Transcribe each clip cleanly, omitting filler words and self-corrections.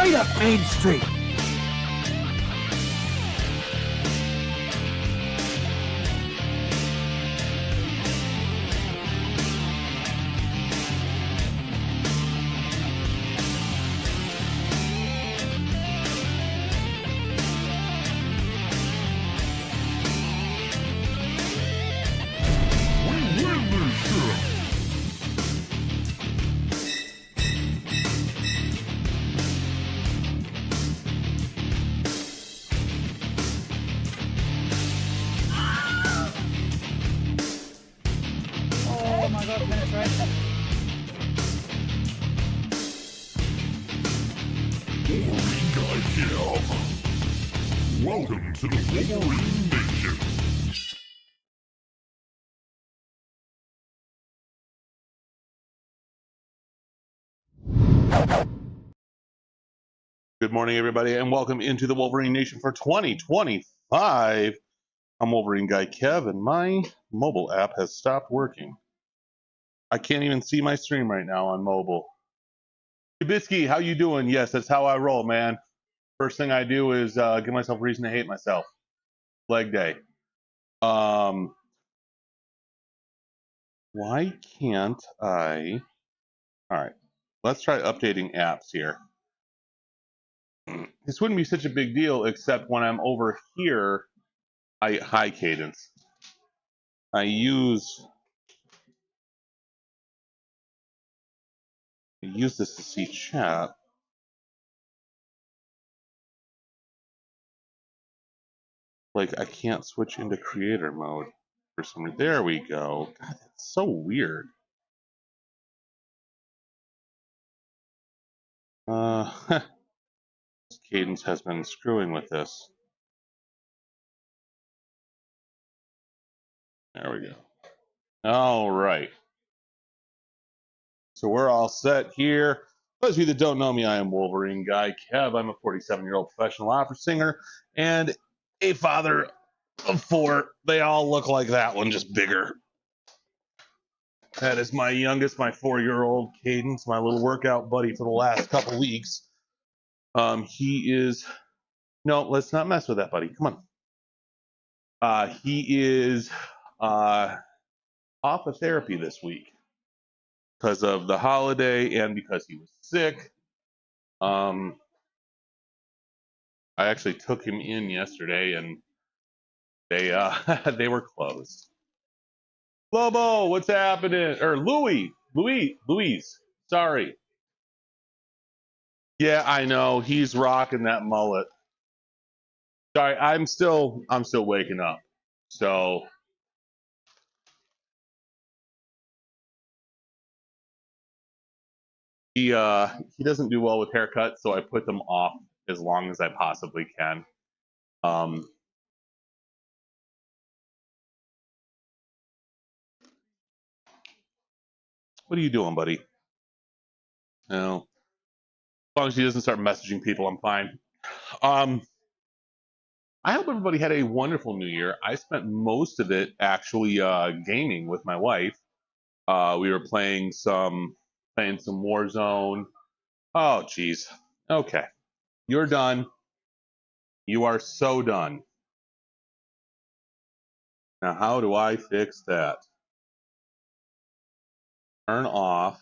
Straight up Main Street. Oh my god, penetration. Wolverine Guy Kev. Welcome to the Wolverine Nation. Good morning, everybody, and welcome into the Wolverine Nation for 2025. I'm Wolverine Guy Kev, and my mobile app has stopped working. I can't even see my stream right now on mobile. Kubitsky, how you doing? Yes, that's how I roll, man. First thing I do is give myself a reason to hate myself. Leg day. Why can't I? All right, let's try updating apps here. This wouldn't be such a big deal, except when I'm over here, hi Cadence. I use this to see chat. Like, I can't switch into creator mode for some reason. There we go. God, that's so weird. Cadence has been screwing with this. There we go. All right. So we're all set here. Those of you that don't know me, I am Wolverine Guy Kev. I'm a 47-year-old professional opera singer and a father of 4. They all look like that one, just bigger. That is my youngest, my 4-year-old Cadence, my little workout buddy for the last couple weeks. He is, no, let's not mess with that, buddy. Come on. He is off of therapy this week because of the holiday and because he was sick. I actually took him in yesterday and they they were closed. Lobo, what's happening? Or Louise, sorry. Yeah, I know. He's rocking that mullet. Sorry, I'm still waking up. So he doesn't do well with haircuts, so I put them off as long as I possibly can. What are you doing, buddy? No. As long as he doesn't start messaging people, I'm fine. I hope everybody had a wonderful New Year. I spent most of it actually gaming with my wife. We were playing some Warzone. Oh, geez. Okay. You're done. You are so done. Now, how do I fix that? Turn off.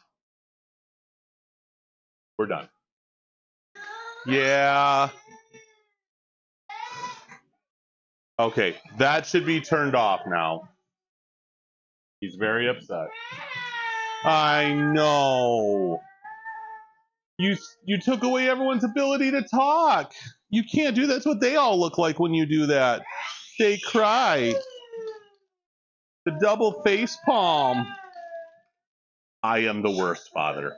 We're done. Yeah. Okay, that should be turned off now. He's very upset. I know. You took away everyone's ability to talk. You can't do that. That's what they all look like when you do that. They cry. The double face palm. I am the worst father.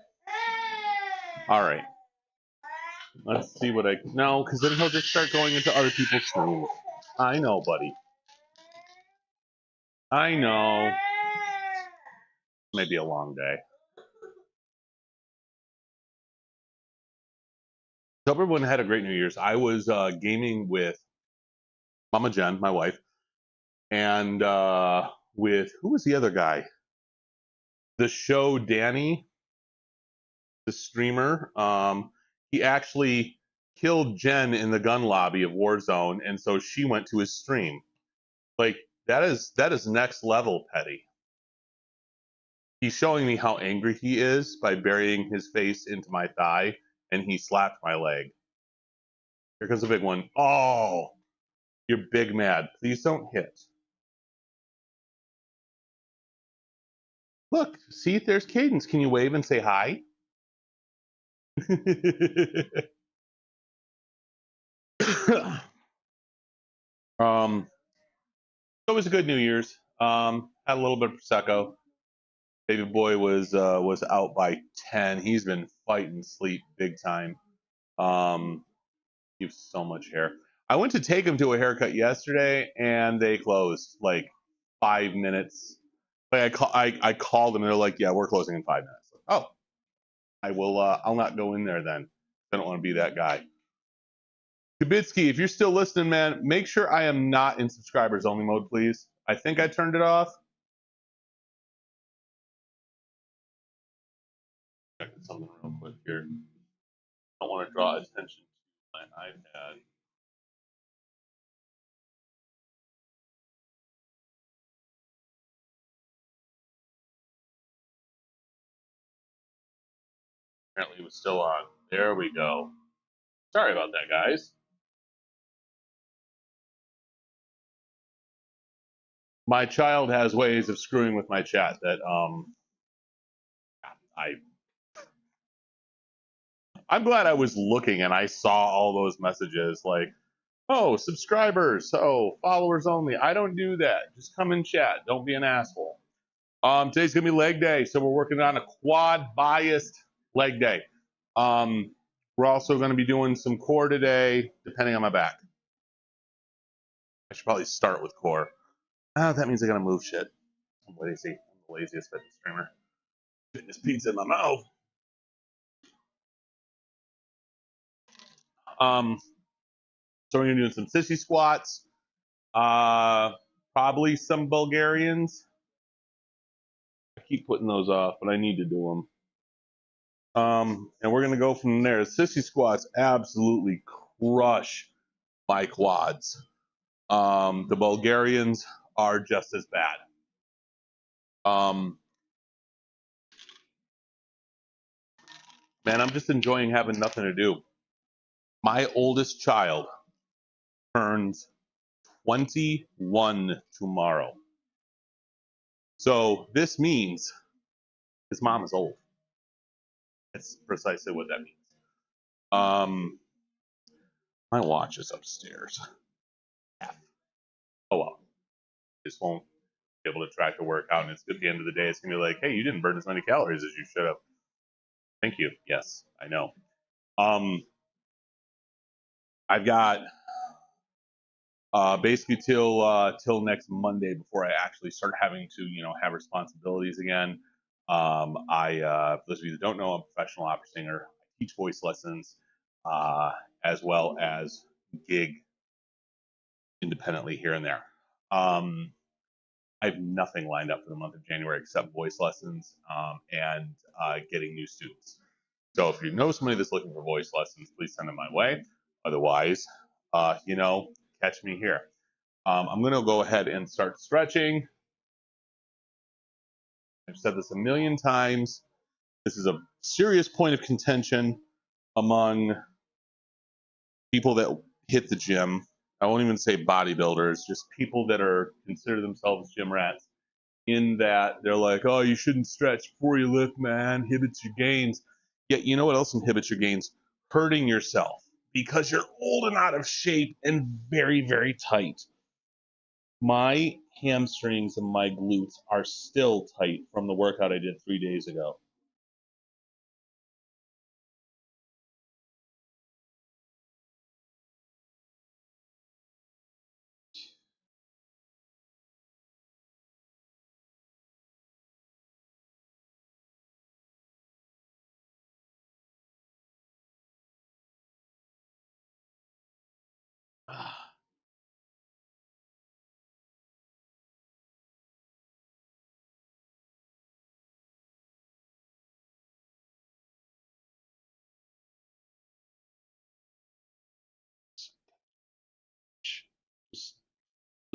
All right. Let's see what I... No, because then he'll just start going into other people's streams. I know, buddy. I know. Maybe a long day. Hope everyone had a great New Year's. I was gaming with Mama Jen, my wife, and with, who was the other guy? The show Danny, the streamer. he actually killed Jen in the gun lobby of Warzone, and so she went to his stream. Like that is next level petty. He's showing me how angry he is by burying his face into my thigh, and he slapped my leg. Here comes the big one. Oh, you're big mad. Please don't hit. Look, see, there's Cadence. Can you wave and say hi? It was a good New Year's. Had a little bit of prosecco. Baby boy was out by 10. He's been fighting sleep big time. He has so much hair. I went to take him to a haircut yesterday, and they closed like 5 minutes. Like I called them, and they're like, "Yeah, we're closing in 5 minutes." Like, oh, I will. I'll not go in there then. I don't want to be that guy. Kubitsky, if you're still listening, man, make sure I am not in subscribers only mode, please. I think I turned it off. Check something real quick here. I don't want to draw attention to my iPad. Apparently it was still on. There we go. Sorry about that, guys. My child has ways of screwing with my chat that I'm glad I was looking and I saw all those messages like, oh, subscribers, oh, followers only. I don't do that. Just come in chat. Don't be an asshole. Today's gonna be leg day, so we're working on a quad biased leg day. We're also going to be doing some core today, depending on my back. I should probably start with core. Oh, that means I gotta move shit. I'm lazy. I'm the laziest fitness streamer. Fitness pizza in my mouth. So we're gonna do some sissy squats. Probably some Bulgarians. I keep putting those off, but I need to do them. And we're gonna go from there. Sissy squats absolutely crush my quads. The Bulgarians are just as bad. Man, I'm just enjoying having nothing to do. My oldest child turns 21 tomorrow. So this means his mom is old. That's precisely what that means. My watch is upstairs. Oh well. Just won't be able to track the workout, and it's at the end of the day, it's gonna be like, hey, you didn't burn as many calories as you should have. Thank you. Yes, I know. I've got basically till next Monday before I actually start having to have responsibilities again. For those of you that don't know, I'm a professional opera singer. I teach voice lessons as well as gig independently here and there. I have nothing lined up for the month of January except voice lessons and getting new students. So if you know somebody that's looking for voice lessons, please send them my way. Otherwise, catch me here. I'm going to go ahead and start stretching. I've said this a million times. This is a serious point of contention among people that hit the gym. I won't even say bodybuilders, just people that are consider themselves gym rats. In that they're like, oh, you shouldn't stretch before you lift, man. Inhibits your gains. Yet you know what else inhibits your gains? Hurting yourself because you're old and out of shape and very, very tight. My hamstrings and my glutes are still tight from the workout I did 3 days ago.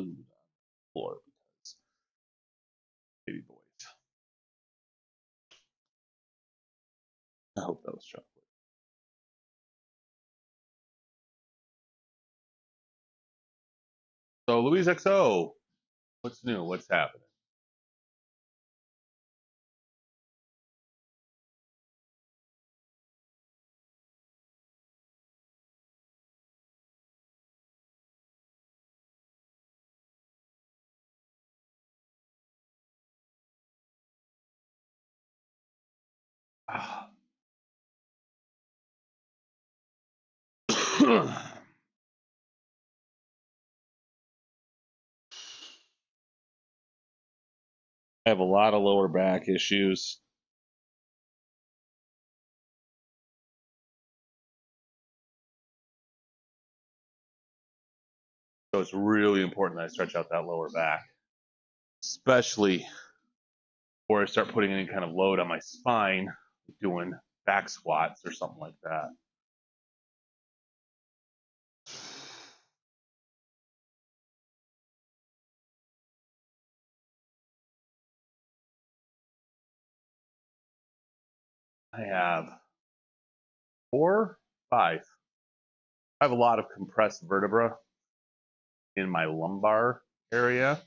food on the floor because baby boys. I hope that was chocolate. So Louise XO, what's new? What's happening? I have a lot of lower back issues. So it's really important that I stretch out that lower back, especially before I start putting any kind of load on my spine, doing back squats or something like that. I have 4, 5. I have a lot of compressed vertebra in my lumbar area.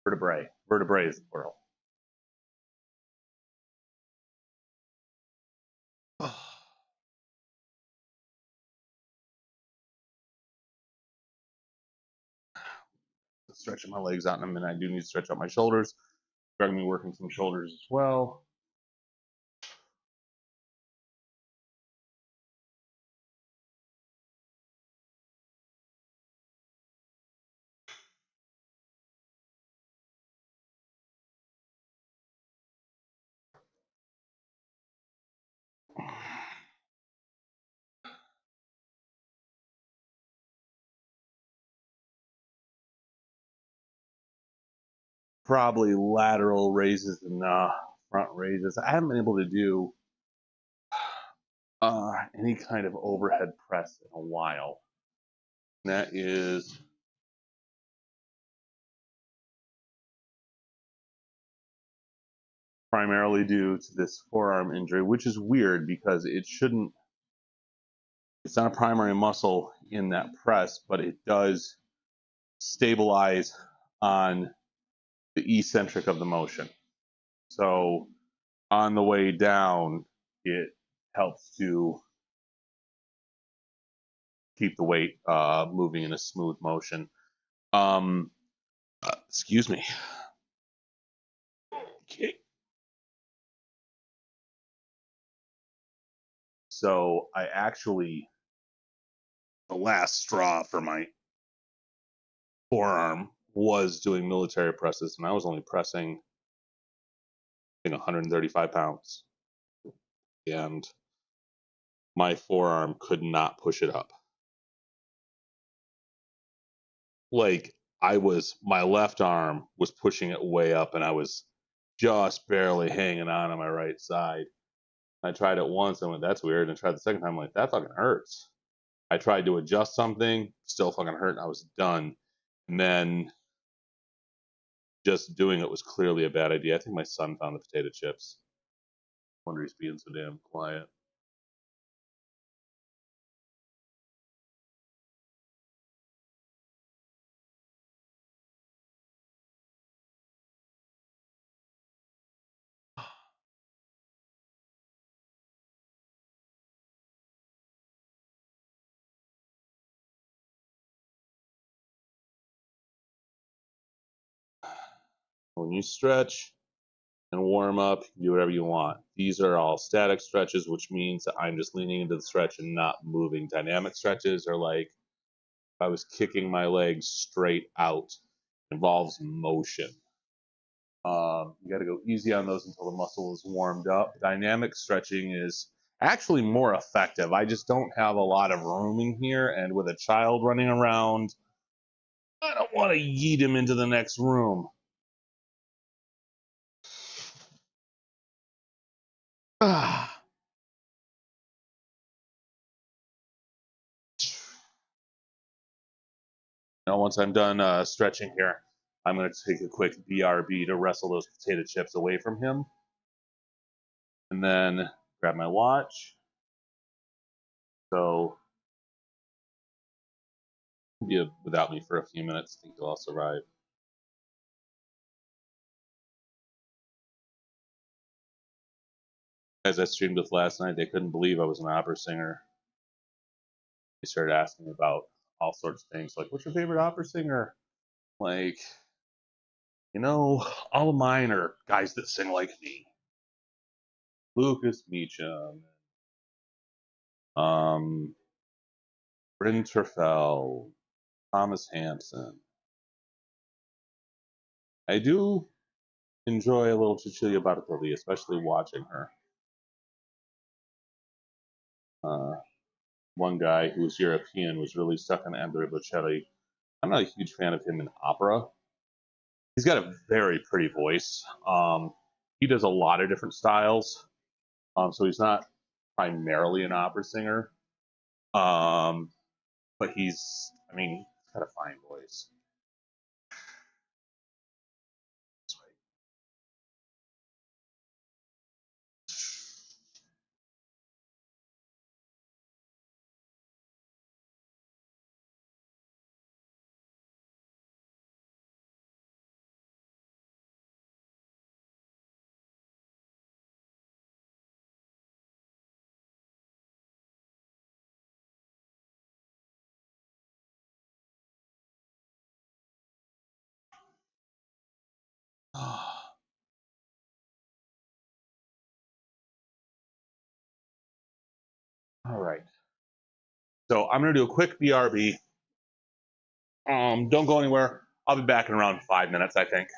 Vertebrae. Vertebrae is the plural. Stretching my legs out in a minute. I do need to stretch out my shoulders. I'm going to be working some shoulders as well. Probably lateral raises and front raises. I haven't been able to do any kind of overhead press in a while. And that is primarily due to this forearm injury, which is weird because it shouldn't, it's not a primary muscle in that press, but it does stabilize on the eccentric of the motion. So on the way down, it helps to keep the weight moving in a smooth motion. Excuse me. Okay. So I actually, the last straw for my forearm was doing military presses, and I was only pressing, I think, 135 pounds. And my forearm could not push it up. Like, my left arm was pushing it way up, and I was just barely hanging on my right side. I tried it once and went, that's weird. And I tried the second time, I'm like, that fucking hurts. I tried to adjust something, still fucking hurt, and I was done. And then just doing it was clearly a bad idea. I think my son found the potato chips. I wonder he's being so damn quiet. When you stretch and warm up, you can do whatever you want. These are all static stretches, which means that I'm just leaning into the stretch and not moving. Dynamic stretches are like if I was kicking my legs straight out. It involves motion. You got to go easy on those until the muscle is warmed up. Dynamic stretching is actually more effective. I just don't have a lot of room in here, and with a child running around, I don't want to yeet him into the next room. Now, once I'm done stretching here, I'm going to take a quick BRB to wrestle those potato chips away from him. And then grab my watch. So, be without me for a few minutes. I think they'll also arrive. As I streamed with last night, they couldn't believe I was an opera singer. They started asking me about all sorts of things, like, what's your favorite opera singer? Like, all of mine are guys that sing like me. Lucas Meacham, Bryn Terfel, Thomas Hampson. I do enjoy a little Cecilia Bartoli, especially watching her. One guy who's European was really stuck on Andrea Bocelli. I'm not a huge fan of him in opera. He's got a very pretty voice. He does a lot of different styles. So he's not primarily an opera singer. But he's got a fine voice. All right. So I'm going to do a quick BRB. Don't go anywhere. I'll be back in around 5 minutes, I think.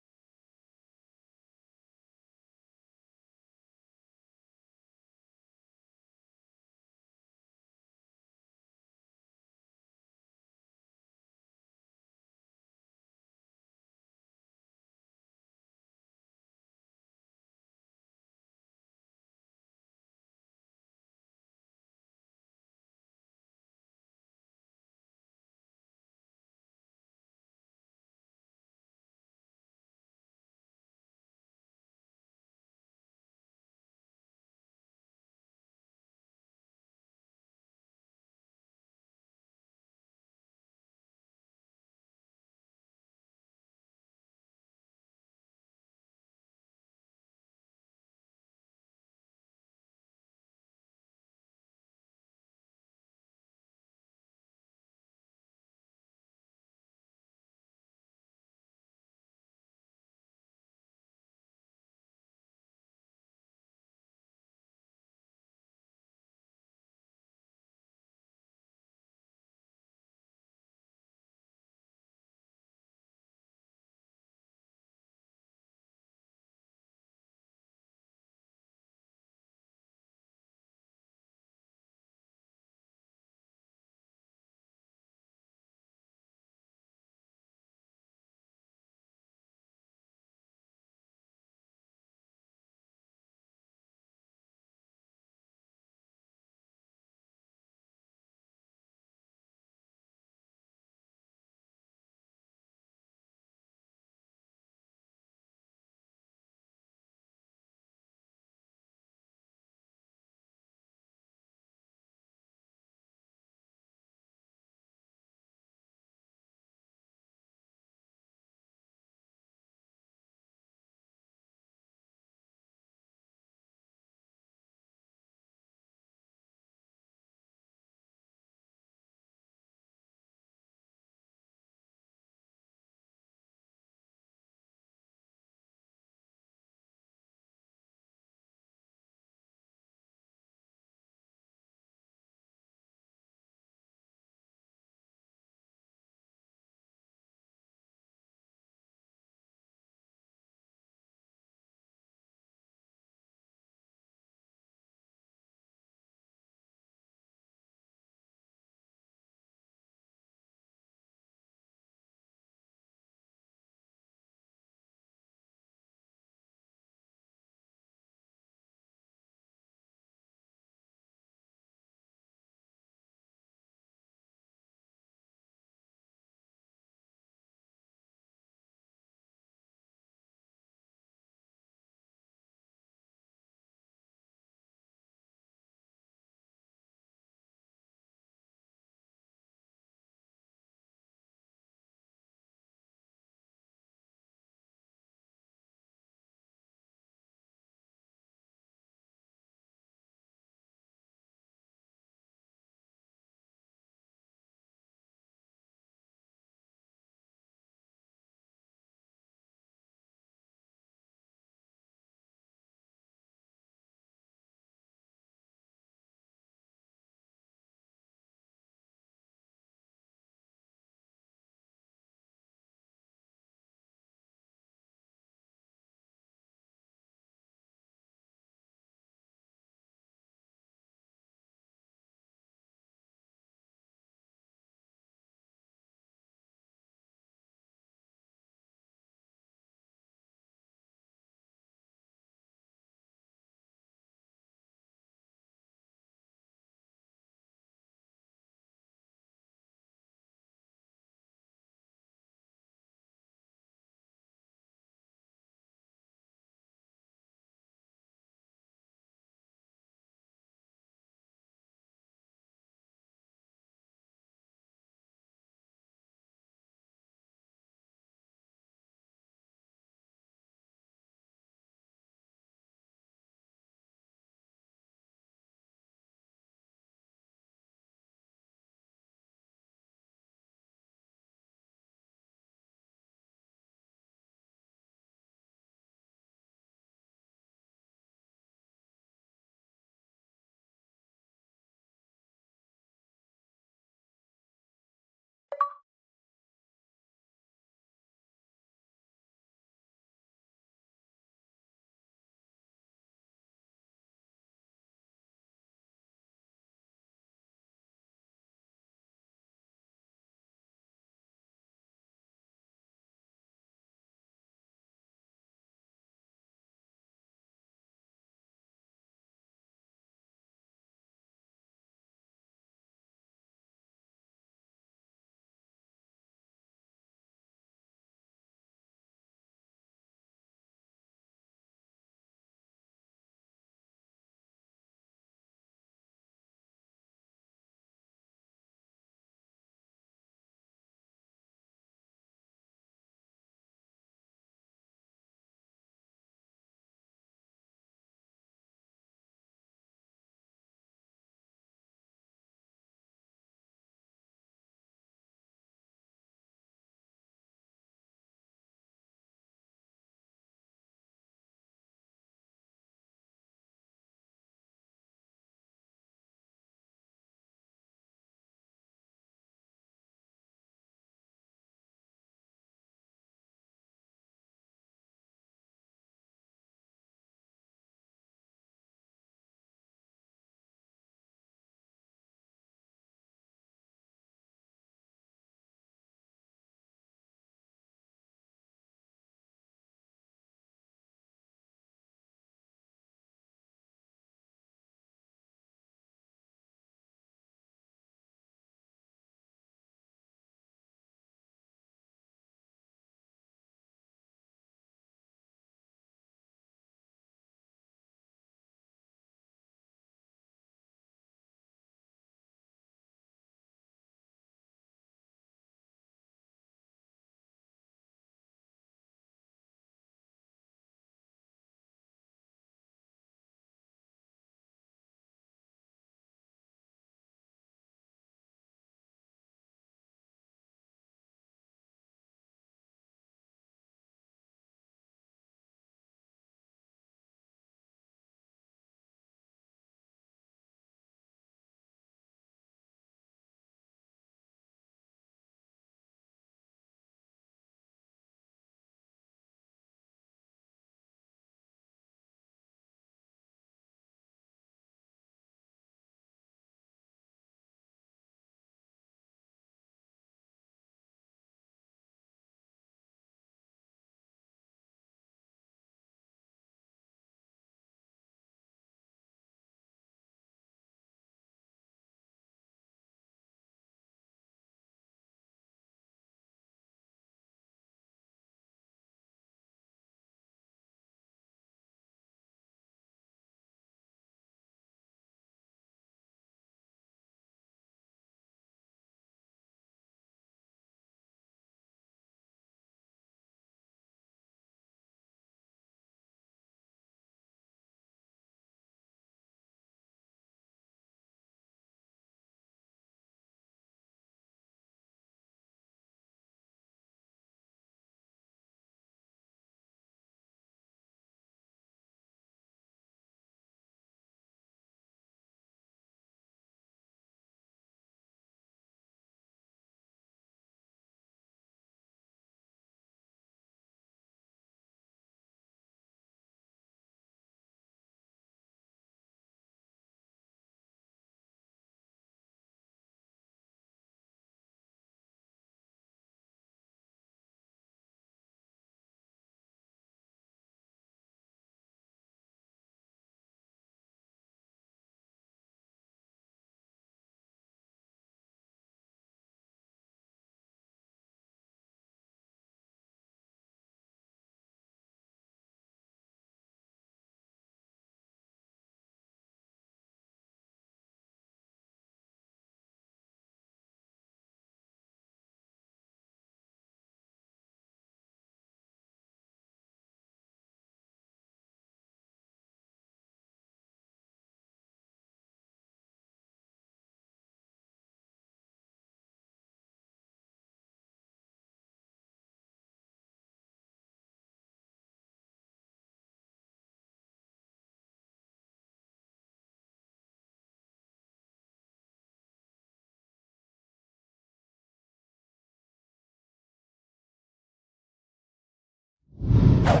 All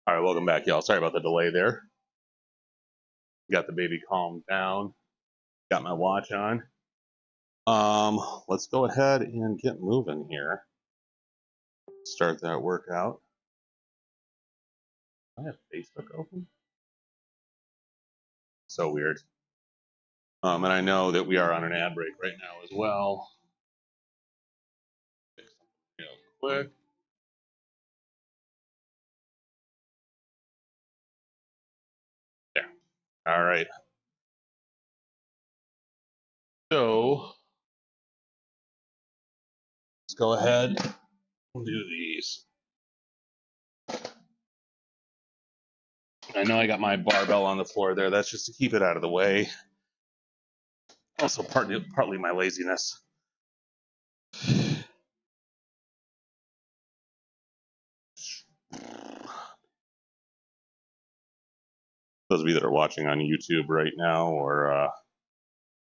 right, welcome back, y'all. Sorry about the delay there. Got the baby calmed down. Got my watch on. Let's go ahead and get moving here. Start that workout. I have Facebook open. So weird. And I know that we are on an ad break right now as well. Fix something real quick. There. All right. So let's go ahead and do these. I know I got my barbell on the floor there. That's just to keep it out of the way. Also, partly my laziness. Those of you that are watching on YouTube right now or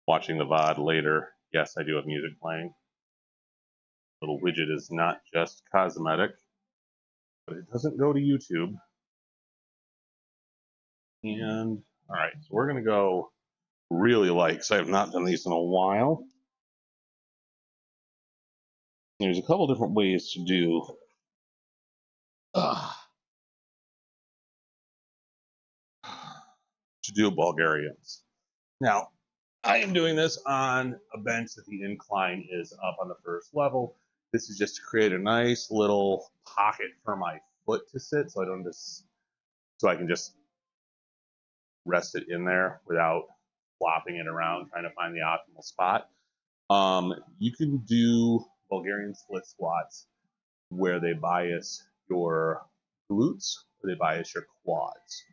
watching the VOD later, yes, I do have music playing. Little widget is not just cosmetic, but it doesn't go to YouTube. And all right, so we're gonna go really light because I have not done these in a while. There's a couple different ways to do Bulgarians. Now, I am doing this on a bench that the incline is up on the first level. This is just to create a nice little pocket for my foot to sit, so I can just rest it in there without flopping it around trying to find the optimal spot. You can do Bulgarian split squats where they bias your glutes or they bias your quads.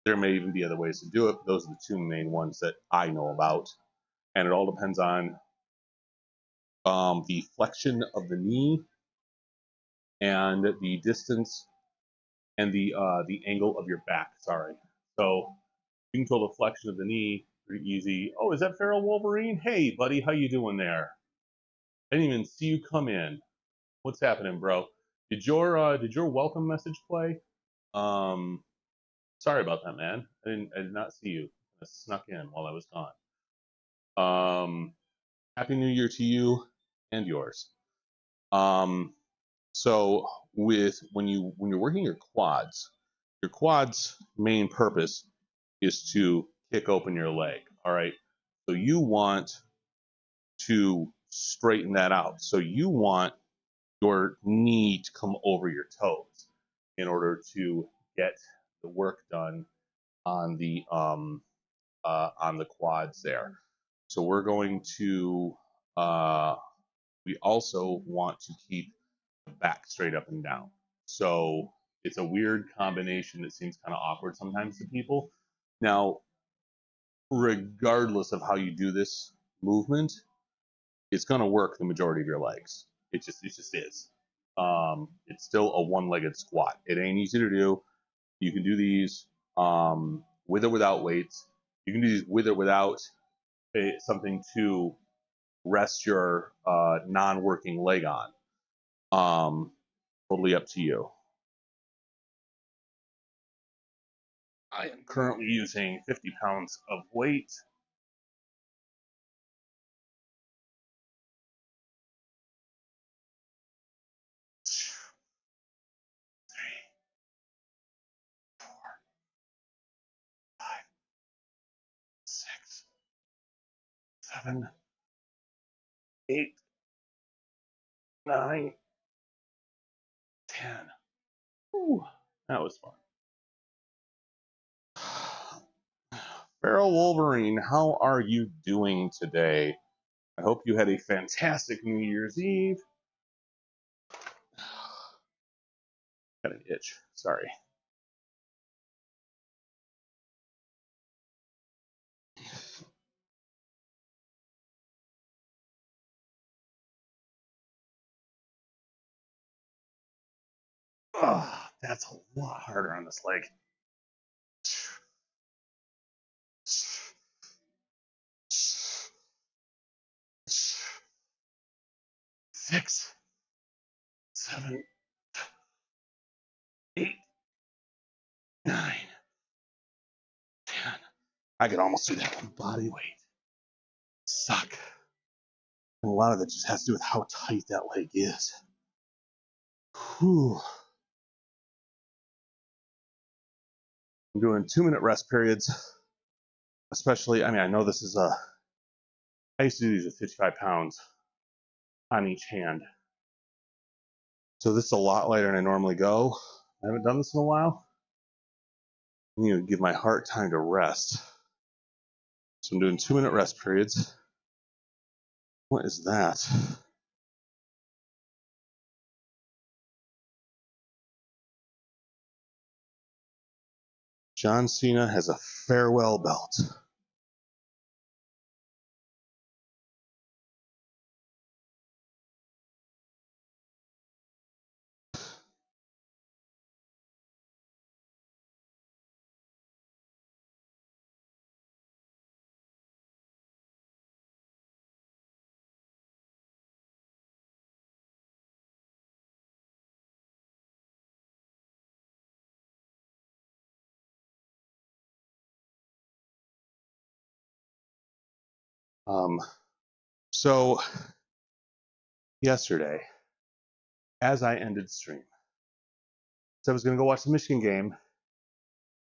There may even be other ways to do it, but those are the two main ones that I know about. And it all depends on the flexion of the knee and the distance and the angle of your back. Sorry. So you can control the flexion of the knee pretty easy. Oh, is that Feral Wolverine? Hey, buddy, how you doing there? I didn't even see you come in. What's happening, bro? Did your welcome message play? Sorry about that, man. I did not see you. I snuck in while I was gone. Happy New Year to you and yours. So when you're working your quads main purpose is to kick open your leg. All right. So you want to straighten that out. So you want your knee to come over your toes in order to get the work done on the quads there. So we're going to we also want to keep the back straight up and down. So it's a weird combination that seems kind of awkward sometimes to people. Now, regardless of how you do this movement, it's going to work the majority of your legs. It just is. It's still a one-legged squat. It ain't easy to do. You can do these with or without weights. You can do these with or without something to rest your non-working leg on. Totally up to you. I am currently using 50 pounds of weight. Six, 7, 8, 9, 10. Ooh, that was fun. Feral Wolverine, how are you doing today? I hope you had a fantastic New Year's Eve. Got an itch, sorry. Oh, that's a lot harder on this leg. 6, 7, 8, 9, 10. I could almost do that with body weight. Suck. And a lot of it just has to do with how tight that leg is. Whew. I'm doing 2-minute rest periods, especially, I know this is I used to do these with 55 pounds on each hand. So this is a lot lighter than I normally go. I haven't done this in a while. I need to give my heart time to rest. So I'm doing 2-minute rest periods. What is that? John Cena has a farewell belt. So yesterday, as I ended stream, so I was going to go watch the Michigan game, and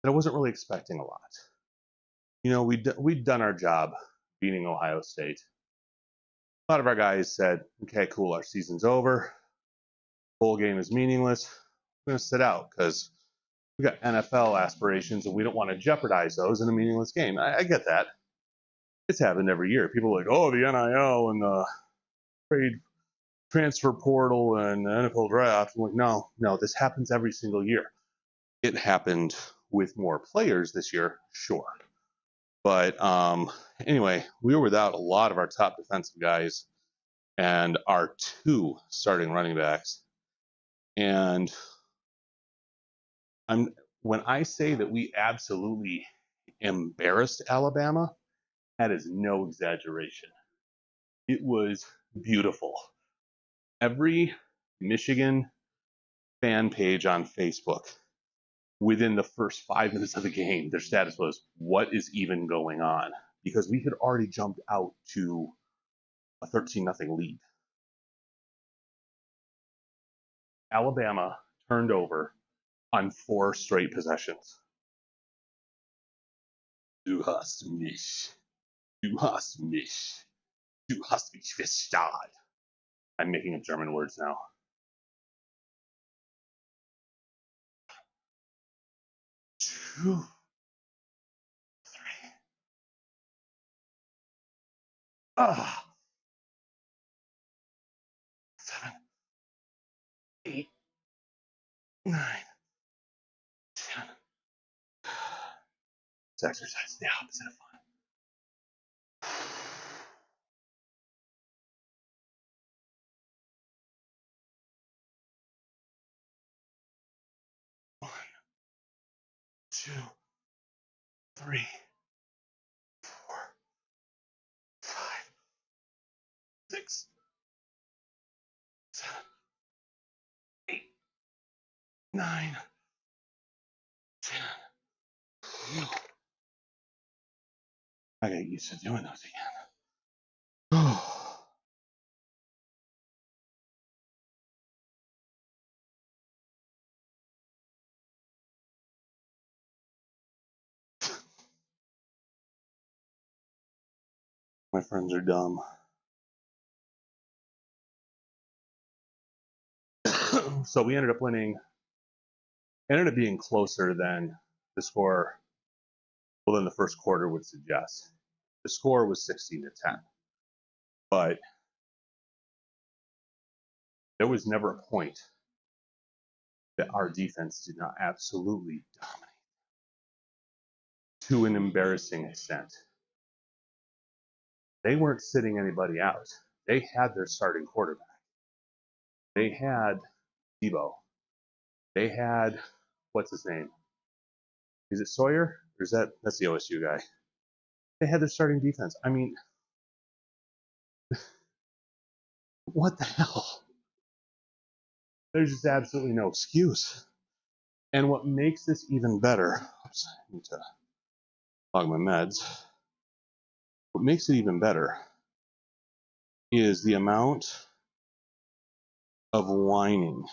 I wasn't really expecting a lot. You know, we'd done our job beating Ohio State. A lot of our guys said, okay, cool, our season's over. Bowl game is meaningless. We're going to sit out because we got NFL aspirations and we don't want to jeopardize those in a meaningless game. I get that. It's happened every year. People are like, oh, the NIL and the trade transfer portal and the NFL draft. I'm like, no, this happens every single year. It happened with more players this year, sure. But anyway, we were without a lot of our top defensive guys and our 2 starting running backs. And when I say that we absolutely embarrassed Alabama, that is no exaggeration. It was beautiful. Every Michigan fan page on Facebook, within the first 5 minutes of the game, their status was, what is even going on? Because we had already jumped out to a 13-0 lead. Alabama turned over on 4 straight possessions. Du hast mich. Du hast mich. Du hast mich verstanden. I'm making up German words now. Two, 3. Ah. 7, 8, 9, 10. This exercise is the opposite of fun. One, 2, 3, 4, 5, 6, 7, 8, 9, 10. I got used to doing those again. My friends are dumb. So we ended up winning. It ended up being closer than the score, well, than the first quarter would suggest. The score was 16-10. But there was never a point that our defense did not absolutely dominate to an embarrassing extent. They weren't sitting anybody out. They had their starting quarterback. They had Debo. They had, what's his name? Is it Sawyer? Or that's the OSU guy? They had their starting defense. I mean, what the hell? There's just absolutely no excuse. And what makes this even better, oops, I need to log my meds. What makes it even better is the amount of whining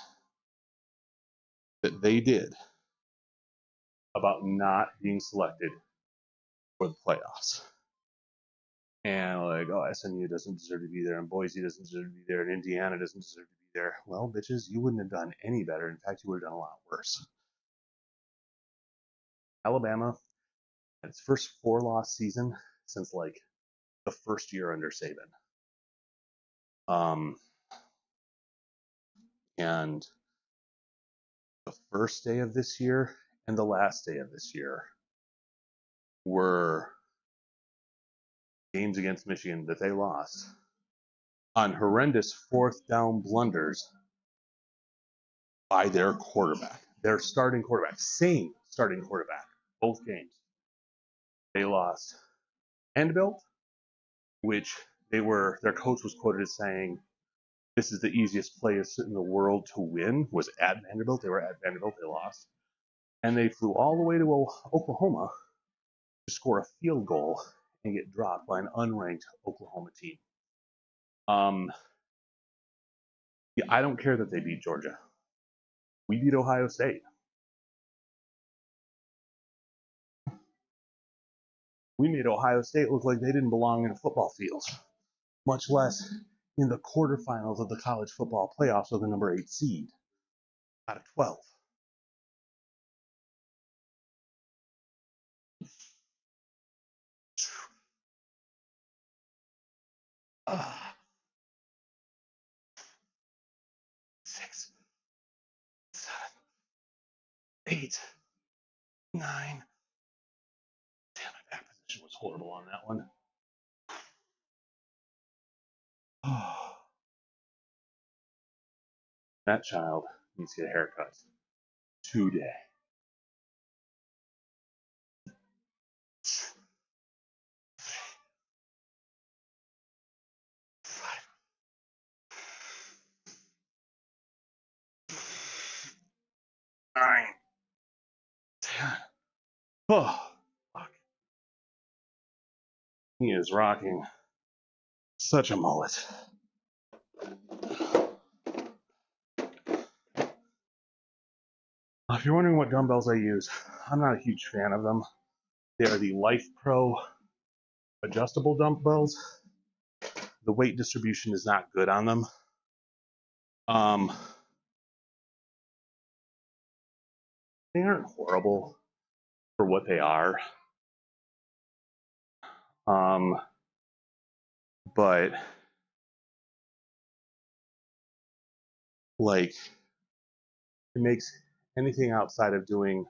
that they did about not being selected for the playoffs. And like, oh, SMU doesn't deserve to be there, and Boise doesn't deserve to be there, and Indiana doesn't deserve to be there. Well, bitches, you wouldn't have done any better. In fact, you would have done a lot worse. Alabama had its first 4-loss season since like the first year under Saban. And the first day of this year and the last day of this year were games against Michigan that they lost on horrendous 4th down blunders by their quarterback, their starting quarterback, same starting quarterback, both games. They lost. Vanderbilt, which their coach was quoted as saying, this is the easiest place in the world to win, was at Vanderbilt. They were at Vanderbilt, they lost. And they flew all the way to Oklahoma to score a field goal and get dropped by an unranked Oklahoma team. Yeah, I don't care that they beat Georgia. We beat Ohio State. We made Ohio State look like they didn't belong in a football field, much less in the quarterfinals of the college football playoffs with the number 8 seed out of 12. Ah. 6, 7, 8, 9. Damn, my back position was horrible on that one. Oh. That child needs to get a haircut today. Nine, 10. Oh, fuck. He is rocking such a mullet. If you're wondering what dumbbells I use, I'm not a huge fan of them. They are the Life Pro adjustable dumbbells. The weight distribution is not good on them. They aren't horrible for what they are. But like, it makes anything outside of doing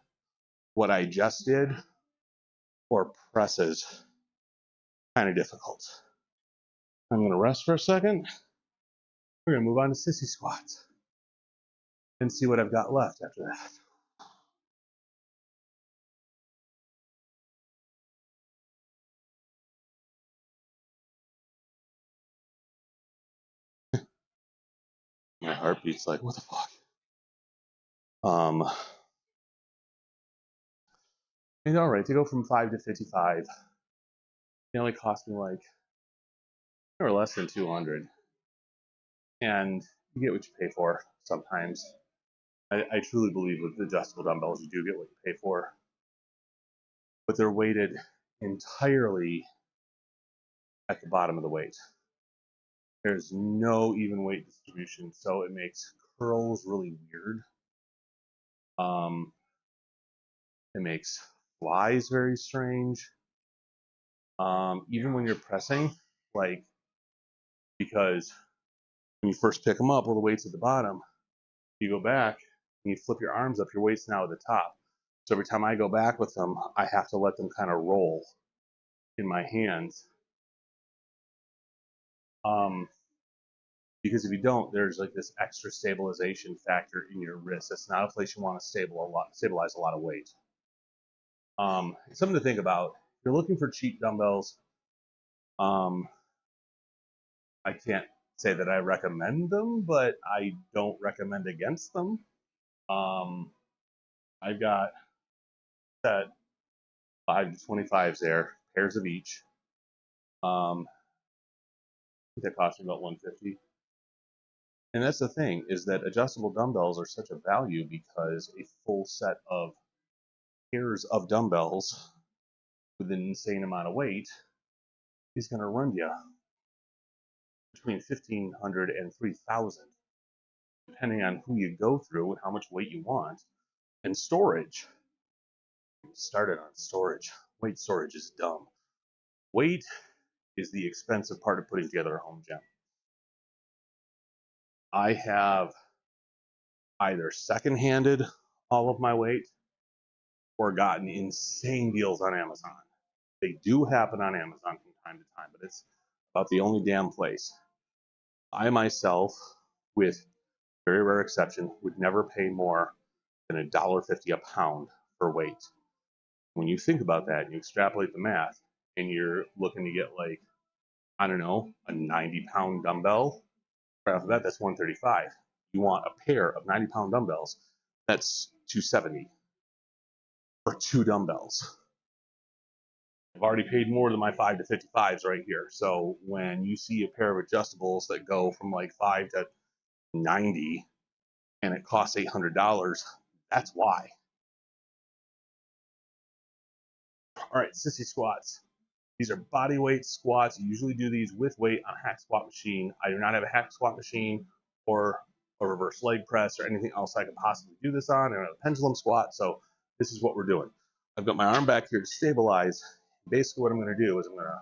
what I just did or presses kind of difficult. I'm going to rest for a second. We're going to move on to sissy squats and see what I've got left after that. My heartbeat's like, what the fuck? And all right, to go from 5 to 55, it only cost me like, or less than 200. And you get what you pay for sometimes. I truly believe with adjustable dumbbells, you do get what you pay for. But they're weighted entirely at the bottom of the weight. There's no even weight distribution, so it makes curls really weird. It makes flies very strange. Even when you're pressing, like, because when you first pick them up, well, the weight's at the bottom. You go back and you flip your arms up, your weight's now at the top. So every time I go back with them, I have to let them kind of roll in my hands. Because if you don't, there's like this extra stabilization factor in your wrist. That's not a place you want to stabilize a lot of weight. Something to think about. If you're looking for cheap dumbbells, I can't say that I recommend them, but I don't recommend against them. I've got set 5 to 25s there, pairs of each. I think that cost me about $150. And that's the thing, is that adjustable dumbbells are such a value because a full set of pairs of dumbbells with an insane amount of weight is going to run you between $1,500 and $3,000, depending on who you go through and how much weight you want. And storage. Started on storage. Weight storage is dumb. Weight is the expensive part of putting together a home gym. I have either second-handed all of my weight or gotten insane deals on Amazon. They do happen on Amazon from time to time, but it's about the only damn place. I myself, with very rare exception, would never pay more than $1.50 a pound for weight. When you think about that and you extrapolate the math and you're looking to get like, I don't know, a 90-pound dumbbell, right off the bat, that's $135. You want a pair of 90-pound dumbbells, that's $270 for 2 dumbbells. I've already paid more than my 5 to 55s right here. So when you see a pair of adjustables that go from like 5 to 90 and it costs $800, that's why. All right, sissy squats. These are body weight squats. You usually do these with weight on a hack squat machine. I do not have a hack squat machine or a reverse leg press or anything else I could possibly do this on. I don't have a pendulum squat, so this is what we're doing. I've got my arm back here to stabilize. Basically what I'm going to do is I'm going to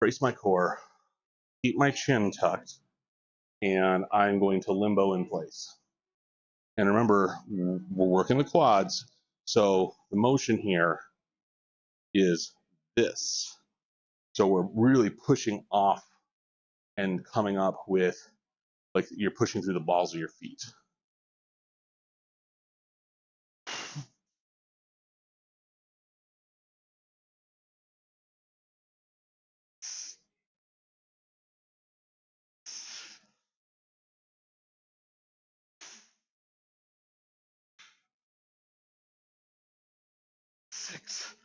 brace my core, keep my chin tucked, and I'm going to limbo in place. And remember, we're working the quads, so the motion here is this. So we're really pushing off and coming up with, like you're pushing through the balls of your feet. Six,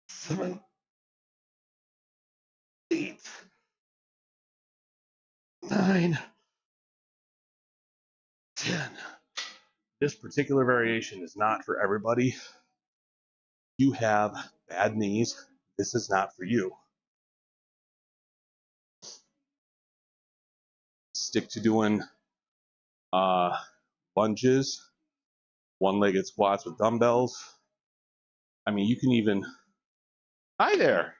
7, 8, 9, 10. This particular variation is not for everybody. You have bad knees, this is not for you. Stick to doing lunges, one-legged squats with dumbbells. I mean, you can even, hi there.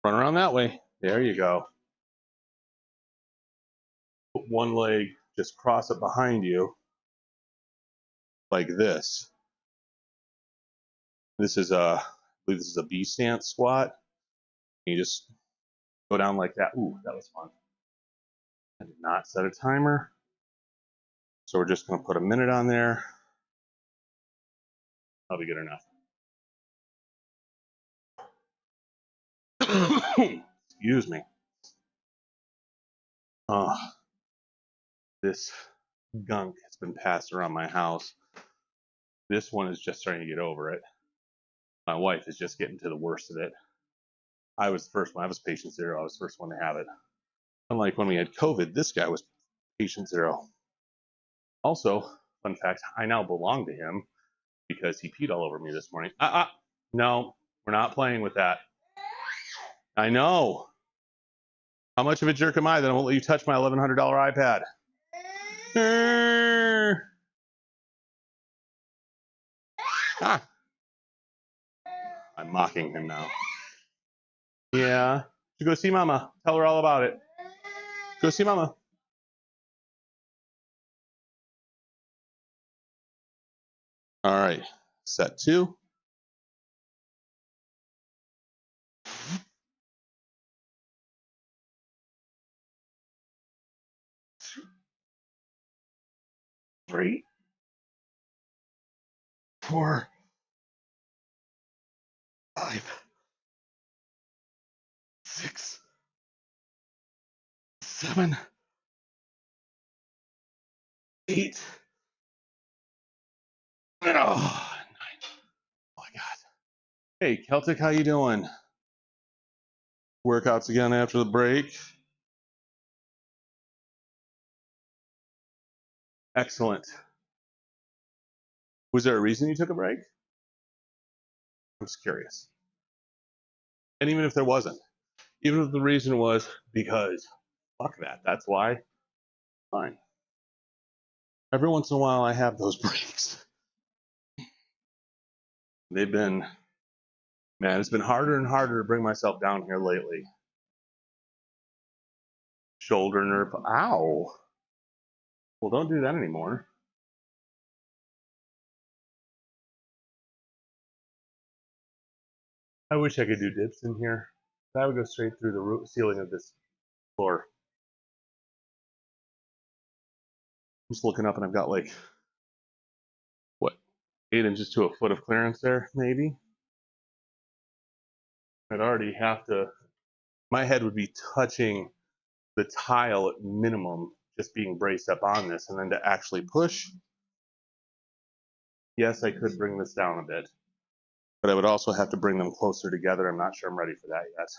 Run around that way. There you go. Put one leg, just cross it behind you like this. This is I believe this is a B stance squat. You just go down like that. Ooh, that was fun. I did not set a timer. So we're just going to put a minute on there. That'll be good enough. Excuse me. This gunk has been passed around my house. This one is just starting to get over it. My wife is just getting to the worst of it. I was the first one. I was patient 0. I was the first one to have it. Unlike when we had COVID, this guy was patient 0. Also, fun fact, I now belong to him because he peed all over me this morning. No, we're not playing with that. I know. How much of a jerk am I that I won't let you touch my $1,100 iPad? I'm mocking him now. Yeah. You go see Mama. Tell her all about it. Go see Mama. All right. Set 2. Three, 4, 5, 6, 7, 8. Oh, 9. Oh my God. Hey, Celtic, how you doing? Workouts again after the break. Excellent. Was there a reason you took a break? I'm just curious. And even if there wasn't, even if the reason was because fuck that, that's why, fine. Every once in a while I have those breaks. They've been, man, it's been harder and harder to bring myself down here lately. Shoulder nerve, ow. Well, don't do that anymore. I wish I could do dips in here. That would go straight through the roof, ceiling of this floor. I'm just looking up and I've got like, what, 8 inches to a foot of clearance there, maybe? I'd already have to, my head would be touching the tile at minimum, just being braced up on this, and then to actually push, yes, I could bring this down a bit, but I would also have to bring them closer together. I'm not sure I'm ready for that yet,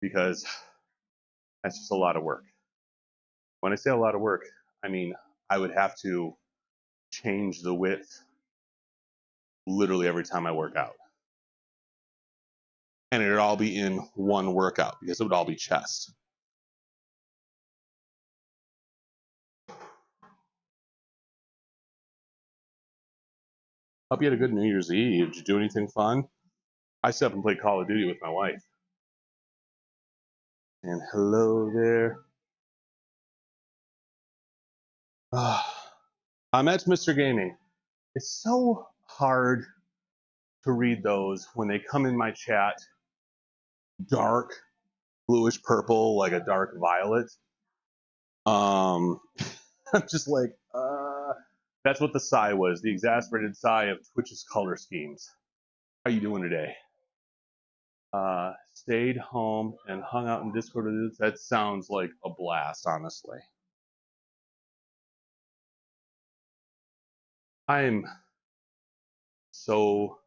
because that's just a lot of work. When I say a lot of work, I mean I would have to change the width literally every time I work out. And it would all be in one workout because it would all be chest. Hope you had a good New Year's Eve. Did you do anything fun? I sat up and played Call of Duty with my wife. And hello there. I'm at Mr. Gaming. It's so hard to read those when they come in my chat dark bluish purple, like a dark violet. I'm just like, that's what the sigh was, the exasperated sigh of Twitch's color schemes. How you doing today? Stayed home and hung out in Discord. That sounds like a blast, honestly. I'm so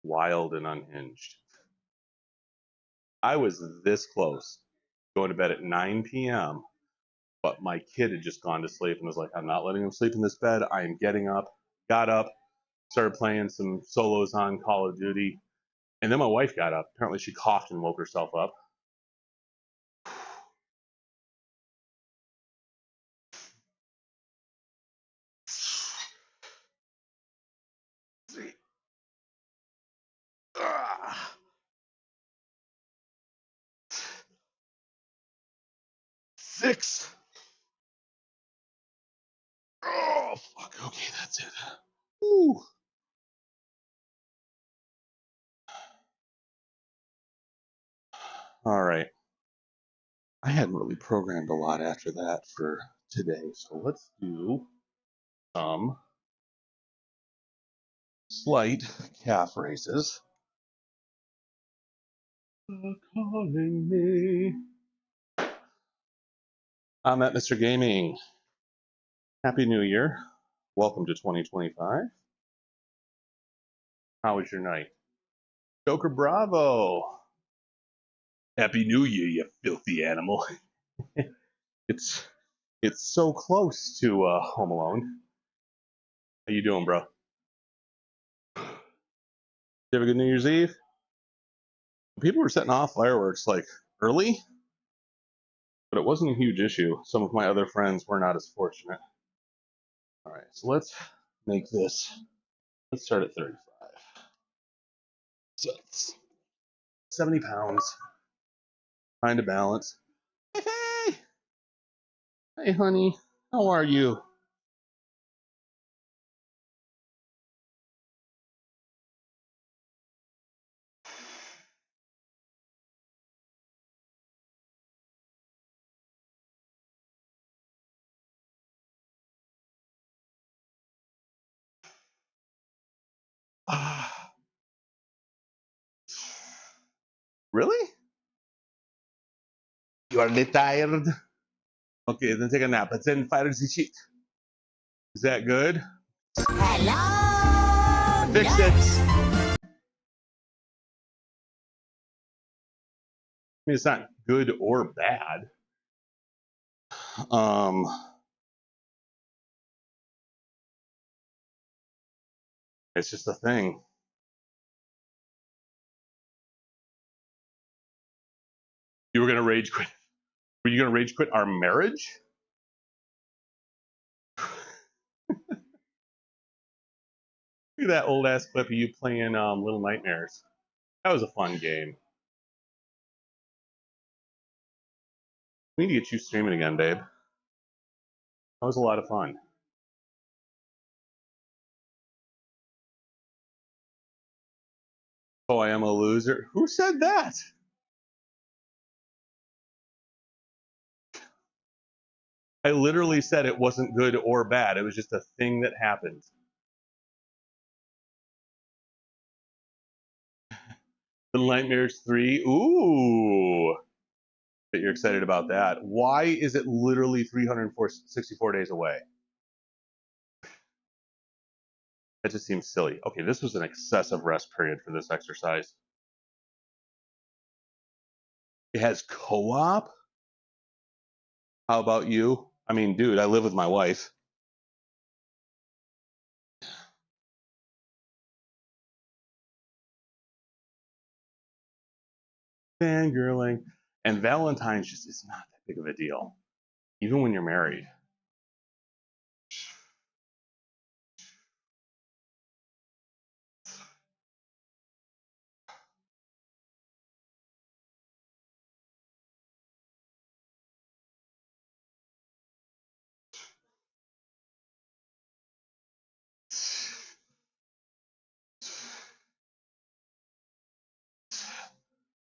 wild and unhinged. I was this close going to bed at 9 p.m., but my kid had just gone to sleep and was like, I'm not letting him sleep in this bed. I am getting up. Got up, started playing some solos on Call of Duty, and then my wife got up. Apparently she coughed and woke herself up. Six. Oh, fuck. Okay, that's it. Woo. All right. I hadn't really programmed a lot after that for today, so let's do some slight calf raises. Calling me. I'm at Mr. Gaming. Happy New Year. Welcome to 2025. How was your night? Joker Bravo. Happy New Year, you filthy animal. It's so close to Home Alone. How you doing, bro? You have a good New Year's Eve? People were setting off fireworks like early, but it wasn't a huge issue. Some of my other friends were not as fortunate. All right, so let's make this. Let's start at 35. So it's 70 pounds. Trying to balance. Hey, hey, honey, how are you? Really? You are a little tired? Okay, then take a nap. But then fire the sheet. Is that good? Hello. Fix it. I mean, it's not good or bad. It's just a thing. You were gonna rage quit. Were you gonna rage quit our marriage? Look at that old ass clip of you playing Little Nightmares. That was a fun game. We need to get you streaming again, babe. That was a lot of fun. Oh, I am a loser. Who said that? I literally said it wasn't good or bad. It was just a thing that happened. Little Nightmares 3. Ooh. That you're excited about that. Why is it literally 364 days away? That just seems silly. Okay, this was an excessive rest period for this exercise. It has co-op? How about you? I mean, dude, I live with my wife. Fangirling. And Valentine's just is not that big of a deal, even when you're married.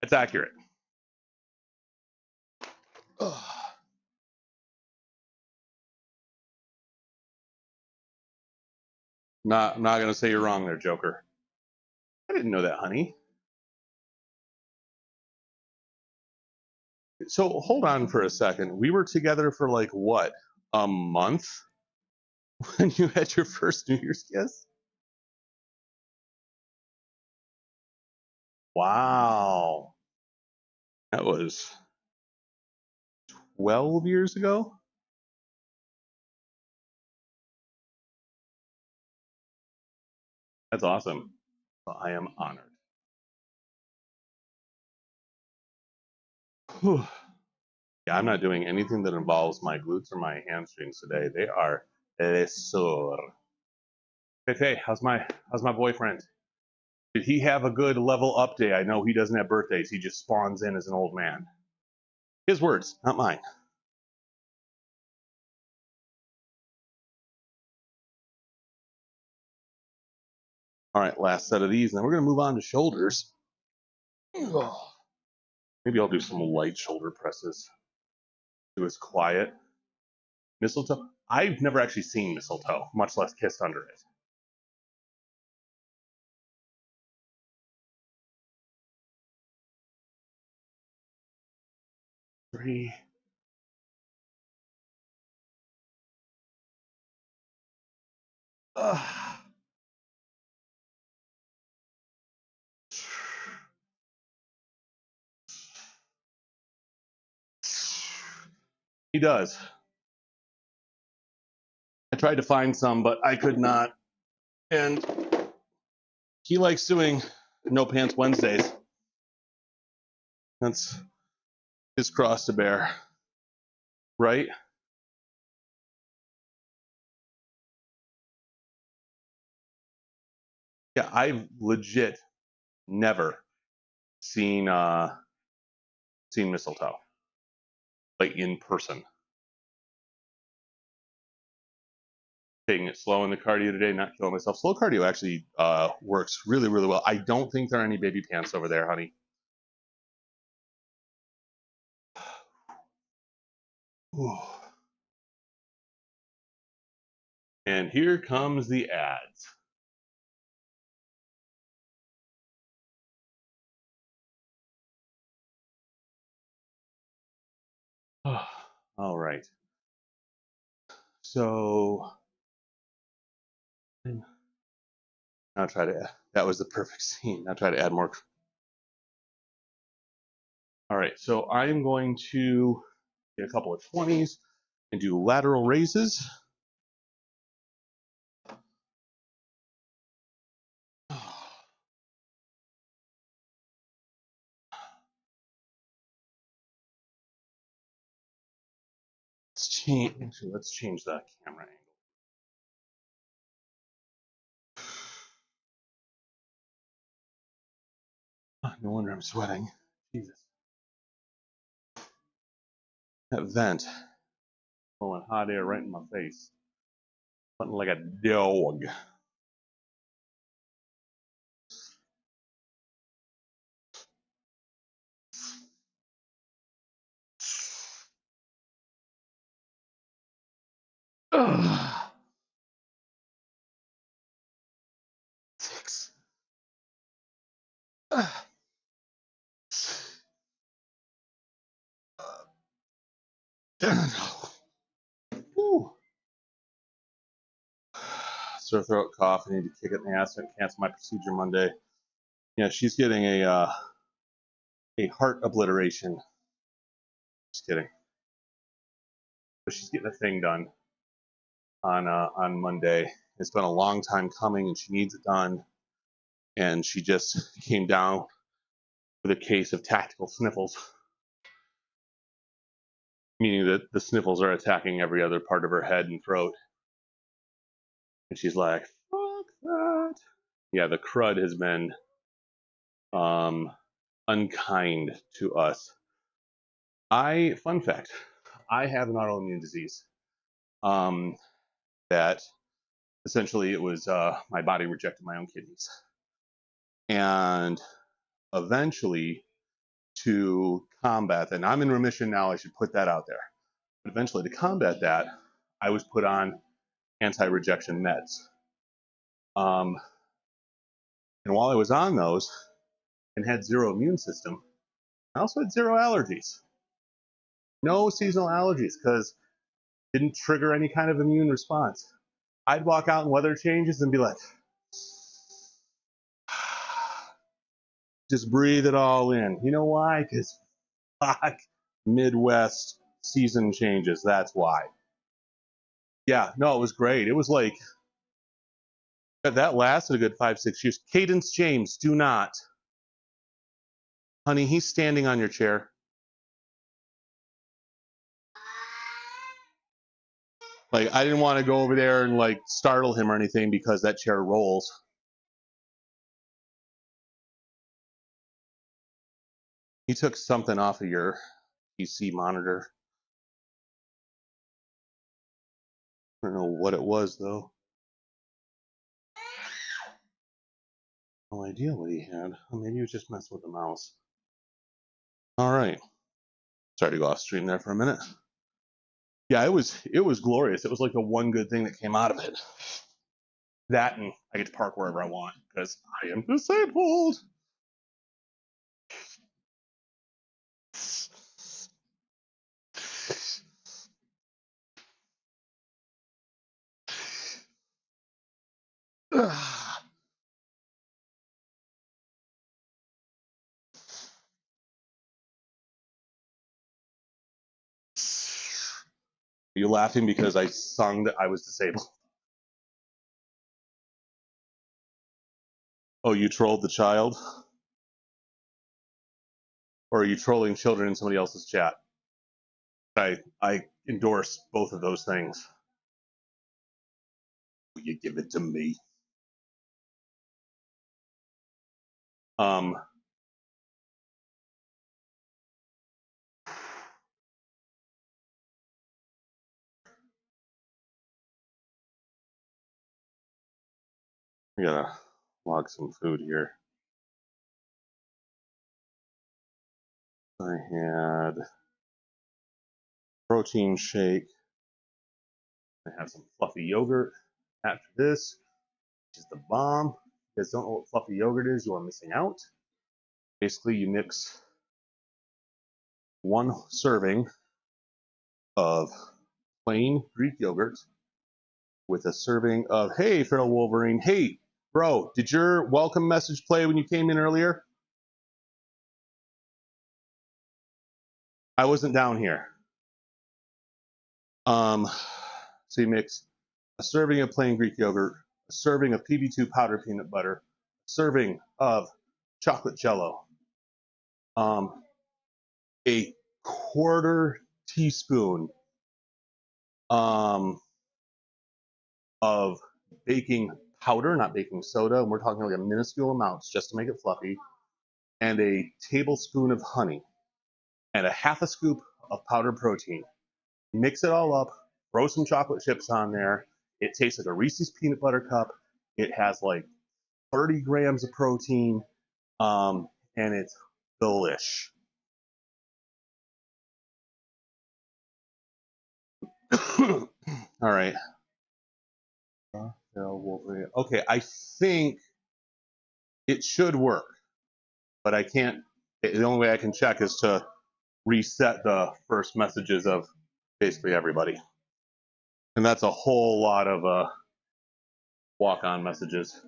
It's accurate. Ugh. I'm not gonna say you're wrong there, Joker. I didn't know that, honey. So hold on for a second. We were together for like what? A month when you had your first New Year's kiss? Wow. That was 12 years ago? That's awesome. I am honored. Whew. Yeah, I'm not doing anything that involves my glutes or my hamstrings today. They are sore. Hey, how's my boyfriend? Did he have a good level up day? I know he doesn't have birthdays. He just spawns in as an old man. His words, not mine. All right, last set of these, and then we're going to move on to shoulders. Maybe I'll do some light shoulder presses. It was quiet. Mistletoe? I've never actually seen mistletoe, much less kissed under it. Three. He does. I tried to find some, but I could not. And he likes doing No Pants Wednesdays. That's his cross to bear, right? Yeah, I've legit never seen mistletoe, like in person. Taking it slow in the cardio today, not killing myself. Slow cardio actually works really, really well. I don't think there are any baby pants over there, honey. And here comes the ads. All right. So I'll try to, that was the perfect scene. I'll try to add more. All right, so I'm going to get a couple of 20s and do lateral raises. Let's change that camera angle. Oh, no wonder I'm sweating. Jesus. That vent blowing hot air right in my face. Something like a dog. Ugh. 6. Ugh. Whew. Sore throat, cough. I need to kick it in the ass and cancel my procedure Monday. Yeah, she's getting a heart obliteration. Just kidding. But she's getting a thing done on Monday. It's been a long time coming, and she needs it done. And she just came down with a case of tactical sniffles, meaning that the sniffles are attacking every other part of her head and throat. And she's like, "Fuck that." Yeah, the crud has been unkind to us. Fun fact, I have an autoimmune disease that essentially it was my body rejected my own kidneys. And eventually, to combat, and I'm in remission now, I should put that out there. But eventually, to combat that, I was put on anti-rejection meds. And while I was on those and had zero immune system, I also had zero allergies. No seasonal allergies because it didn't trigger any kind of immune response. I'd walk out in weather changes and be like, just breathe it all in. You know why? Because fuck Midwest season changes. That's why. Yeah, no, it was great. It was like, that lasted a good 5-6 years. Cadence James, do not. Honey, he's standing on your chair. Like, I didn't want to go over there and like startle him or anything because that chair rolls. He took something off of your PC monitor. I don't know what it was though. No idea what he had. Oh, maybe he was just messing with the mouse. All right. Sorry to go off stream there for a minute. Yeah, it was glorious. It was like the one good thing that came out of it. That and I get to park wherever I want because I am disabled. Are you laughing because I sung that I was disabled? Oh, you trolled the child? Or are you trolling children in somebody else's chat? I endorse both of those things. Will you give it to me? We gotta log some food here. I had protein shake. I have some fluffy yogurt after this, which is the bomb. If you guys don't know what fluffy yogurt is, you are missing out. Basically, you mix one serving of plain Greek yogurt with a serving of, hey, Feral Wolverine, hey, Bro, did your welcome message play when you came in earlier? I wasn't down here. So you mix a serving of plain Greek yogurt, a serving of PB2 powdered peanut butter, a serving of chocolate jello, a quarter teaspoon of baking powder, not baking soda, and we're talking like a minuscule amount just to make it fluffy, and a tablespoon of honey, and a half a scoop of powdered protein. Mix it all up, throw some chocolate chips on there. It tastes like a Reese's peanut butter cup. It has like 30 grams of protein, and it's delish. All right. Okay, I think it should work, but I can't. The only way I can check is to reset the first messages of basically everybody. And that's a whole lot of walk-on messages.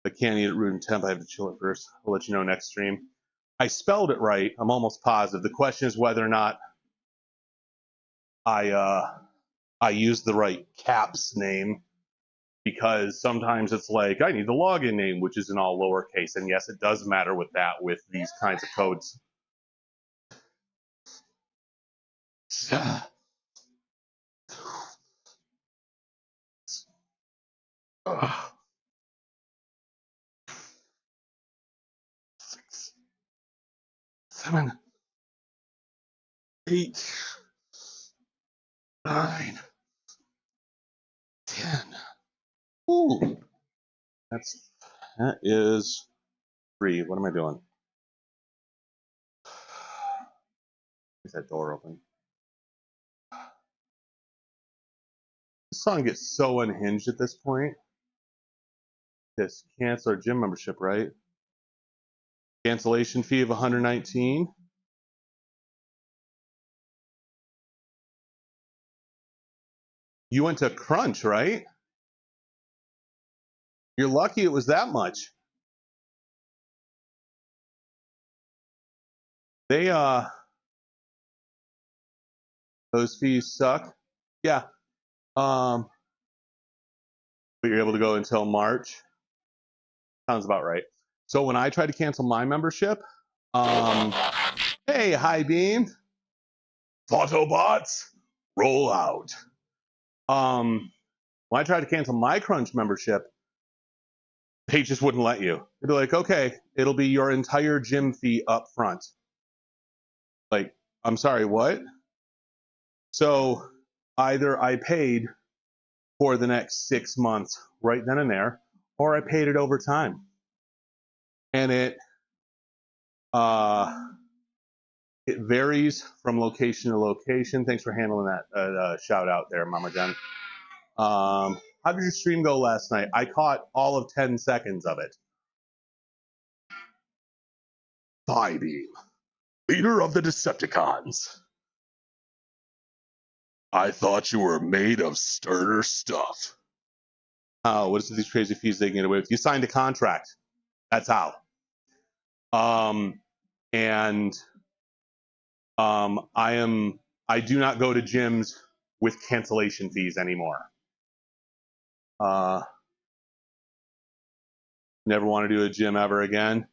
I can't eat at room temp. I have to chill it first. I'll let you know next stream. I spelled it right. I'm almost positive. The question is whether or not I used the right caps name, because sometimes it's like I need the login name, which is in all lowercase. And yes, it does matter with that with these kinds of codes. Ugh. 6, 7, 8, 9, 10. Ooh, that is 3. What am I doing? Is that door open? This song gets so unhinged at this point. Just cancel our gym membership, right? Cancellation fee of $119. You went to Crunch, right? You're lucky it was that much. They those fees suck. Yeah. But you're able to go until March. Sounds about right. So when I tried to cancel my membership, hey, hi Beam. Autobots, roll out. When I tried to cancel my Crunch membership, they just wouldn't let you. They'd be like, okay, it'll be your entire gym fee up front. Like, I'm sorry, what? So either I paid for the next 6 months right then and there, or I paid it over time. And it varies from location to location. Thanks for handling that shout out there, Mama Jen. How did your stream go last night? I caught all of 10 seconds of it. Beam, leader of the Decepticons. I thought you were made of sterner stuff. Oh, what is these crazy fees they can get away with? You signed a contract. That's how. I do not go to gyms with cancellation fees anymore. Never want to do a gym ever again.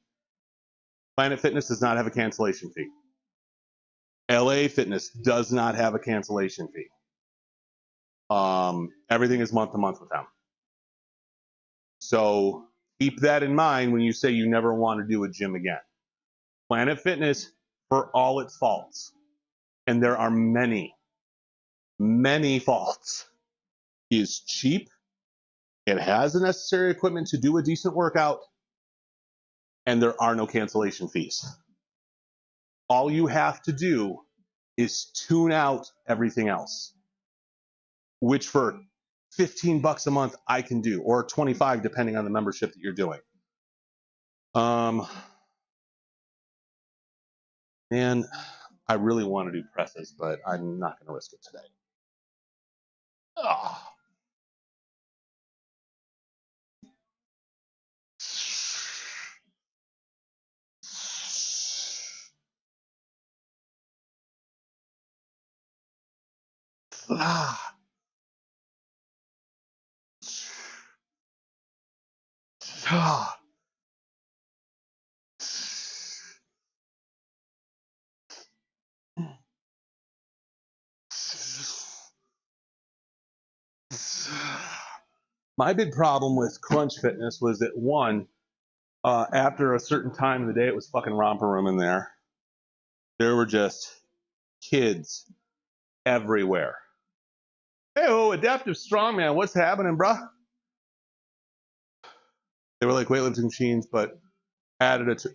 Planet Fitness does not have a cancellation fee. LA Fitness does not have a cancellation fee. Everything is month to month with them. So keep that in mind when you say you never want to do a gym again. Planet Fitness, for all its faults, and there are many, many faults, is cheap. It has the necessary equipment to do a decent workout, and there are no cancellation fees. All you have to do is tune out everything else, which for $15 a month I can do, or 25 depending on the membership that you're doing. Man, I really want to do presses, but I'm not going to risk it today. Ugh. Ah. Ah. My big problem with Crunch Fitness was that one, after a certain time of the day, it was fucking romper room in there. There were just kids everywhere. Hey, oh, adaptive strongman, what's happening, bruh? They were like weightlifting machines, but added it to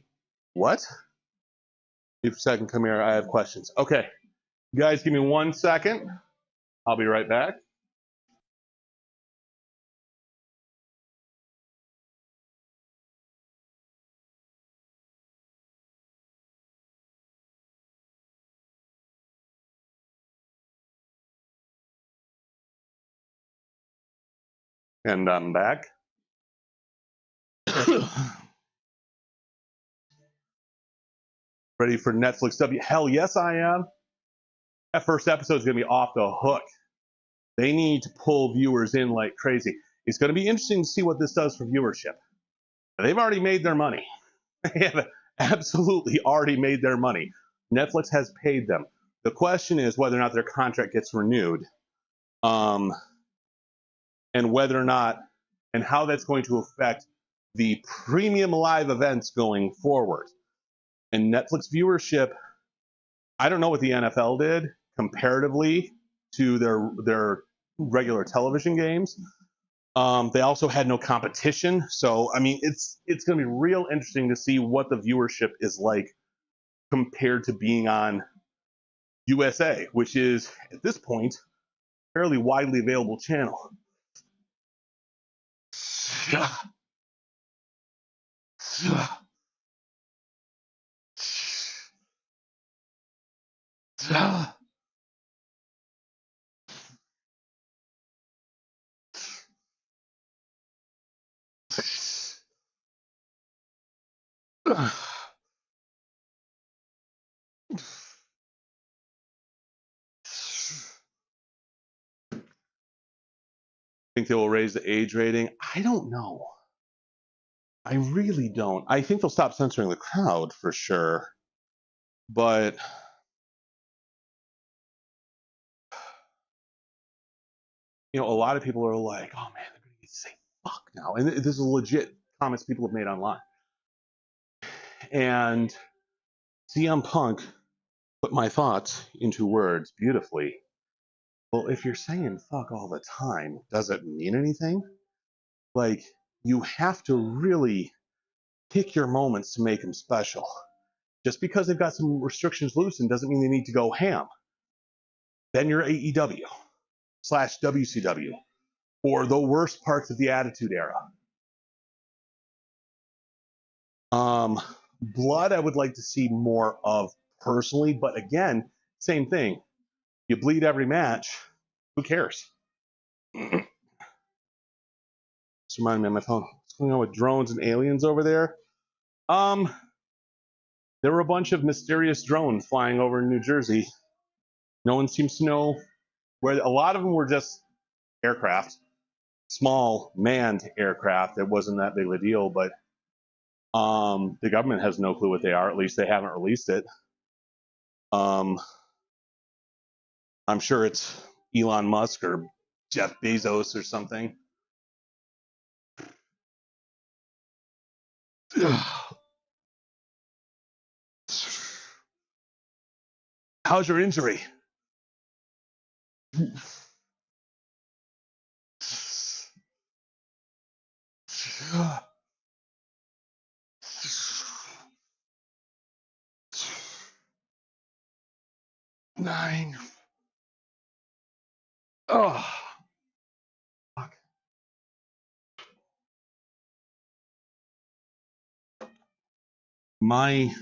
what? If a second, come here. I have questions. Okay, you guys, give me 1 second. I'll be right back. And I'm back. Ready for Netflix W? Hell yes, I am. That first episode is going to be off the hook. They need to pull viewers in like crazy. It's going to be interesting to see what this does for viewership. They've already made their money. They have absolutely already made their money. Netflix has paid them. The question is whether or not their contract gets renewed, and whether or not, and how that's going to affect the premium live events going forward. And Netflix viewership, I don't know what the NFL did comparatively to their regular television games. They also had no competition, so I mean, it's going to be real interesting to see what the viewership is like compared to being on USA, which is at this point a fairly widely available channel. Think they will raise the age rating? I don't know. I really don't. I think they'll stop censoring the crowd for sure. But you know, a lot of people are like, "Oh man, they're going to say fuck now," and this is legit comments people have made online. And CM Punk put my thoughts into words beautifully. Well, if you're saying fuck all the time, does it mean anything? Like, you have to really pick your moments to make them special. Just because they've got some restrictions loosened doesn't mean they need to go ham. Then you're AEW/WCW, or the worst parts of the Attitude Era. Blood, I would like to see more of personally, but again, same thing. You bleed every match. Who cares? Just reminded me on my phone. What's going on with drones and aliens over there? There were a bunch of mysterious drones flying over in New Jersey. No one seems to know where. A lot of them were just aircraft, small manned aircraft. It wasn't that big of a deal, but the government has no clue what they are. At least they haven't released it. I'm sure it's Elon Musk or Jeff Bezos or something. How's your injury? 9. Oh, fuck. My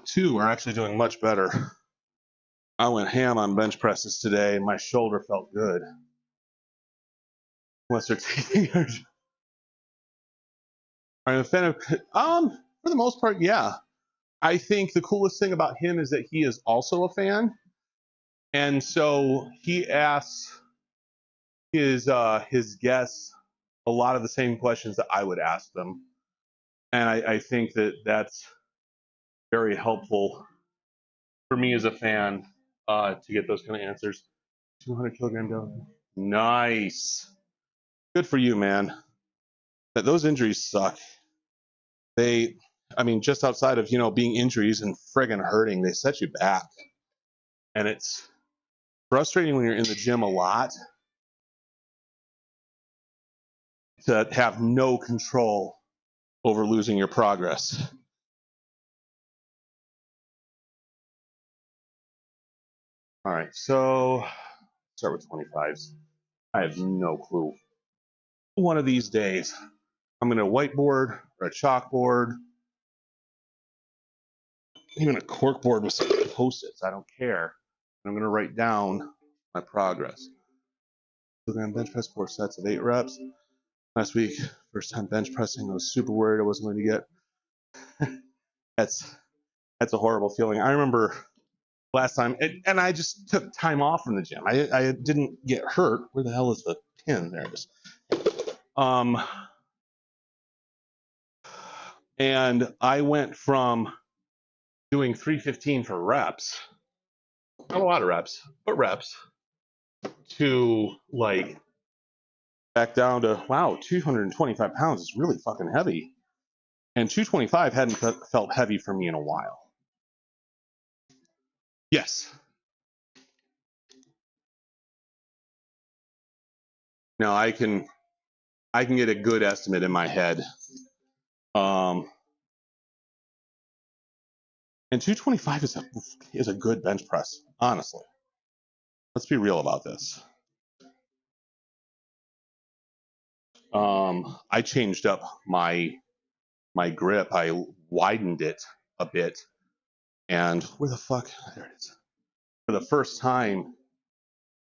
2 are actually doing much better. I went ham on bench presses today. My shoulder felt good. Unless they're taking yours. I'm a fan of, for the most part, yeah. I think the coolest thing about him is that he is also a fan. And so he asks his guests a lot of the same questions that I would ask them. And I think that that's very helpful for me as a fan to get those kind of answers. 200 kilogram down. Nice. Good for you, man. Those injuries suck. I mean, just outside of, being injuries and friggin' hurting, they set you back. And it's frustrating when you're in the gym a lot to have no control over losing your progress. All right, so start with 25s. I have no clue. One of these days, I'm going to whiteboard or a chalkboard, even a corkboard with some post-its. I don't care. I'm going to write down my progress. So I'm going to bench press 4 sets of 8 reps. Last week, first time bench pressing, I was super worried I wasn't going to get. That's a horrible feeling. I remember last time, and I just took time off from the gym. I didn't get hurt. Where the hell is the pin? There it is. And I went from doing 315 for reps, not a lot of reps, but reps, to like back down to, wow, 225 pounds is really fucking heavy. And 225 hadn't felt heavy for me in a while. Yes. Now I can get a good estimate in my head. And 225 is a good bench press, honestly. Let's be real about this. I changed up my grip. I widened it a bit. And where the fuck? There it is. For the first time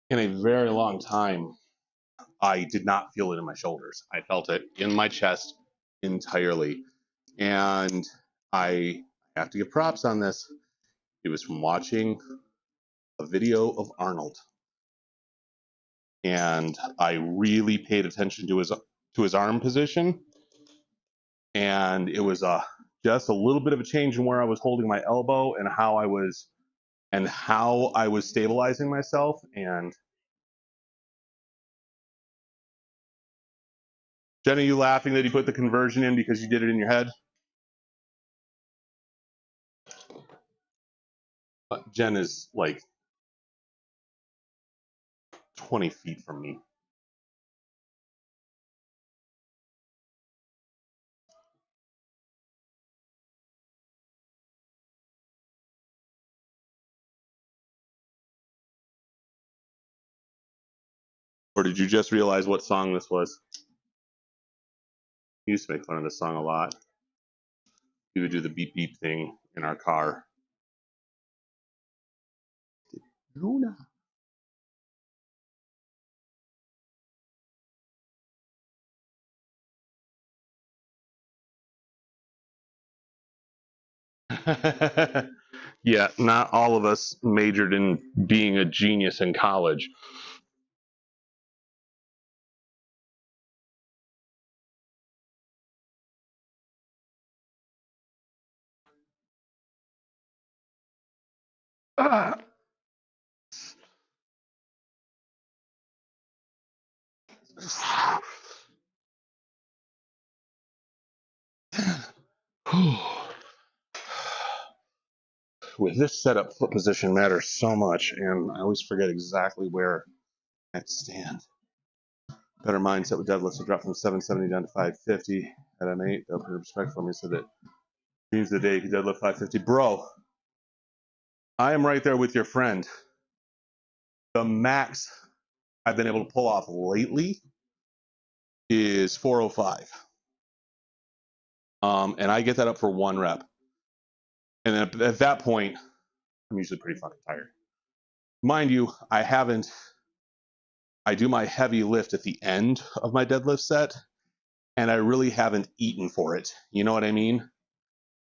in a very long time, I did not feel it in my shoulders. I felt it in my chest entirely. And I have to give props on this. It was from watching a video of Arnold. And I really paid attention to his arm position. And it was just a little bit of a change in where I was holding my elbow and how I was stabilizing myself. And Jen, are you laughing that he put the conversion in because you did it in your head? Jen is like 20 feet from me. Or did you just realize what song this was? We used to make fun of this song a lot. We would do the beep beep thing in our car. Luna. Yeah, not all of us majored in being a genius in college. Ah. With this setup, foot position matters so much, and I always forget exactly where I stand. Better mindset with deadlifts to drop from 770 down to 550 at M8. They'll put in perspective for me so that dreams of the day you can deadlift 550. Bro, I am right there with your friend. The max I've been able to pull off lately is 405. And I get that up for 1 rep. And then at that point, I'm usually pretty fucking tired. Mind you, I do my heavy lift at the end of my deadlift set, and I really haven't eaten for it. You know what I mean?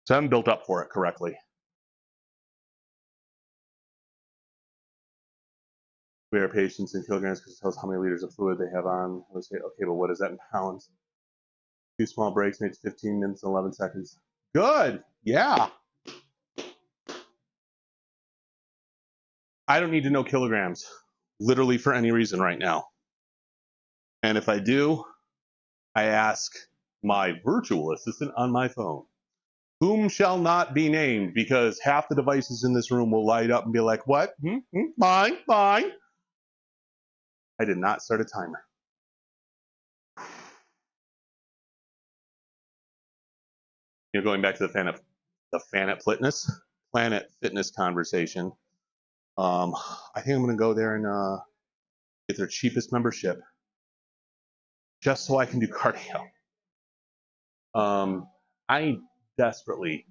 So I haven't built up for it correctly. spare patients in kilograms because it tells how many liters of fluid they have on. I would say, okay, but what is that in pounds? 2 small breaks makes 15 minutes and 11 seconds. Good. Yeah. I don't need to know kilograms, literally for any reason right now. And if I do, I ask my virtual assistant on my phone, whom shall not be named, because half the devices in this room will light up and be like, what? Fine, fine. I did not start a timer. You know, going back to the Planet Fitness conversation. I think I'm going to go there and get their cheapest membership, just so I can do cardio. I desperately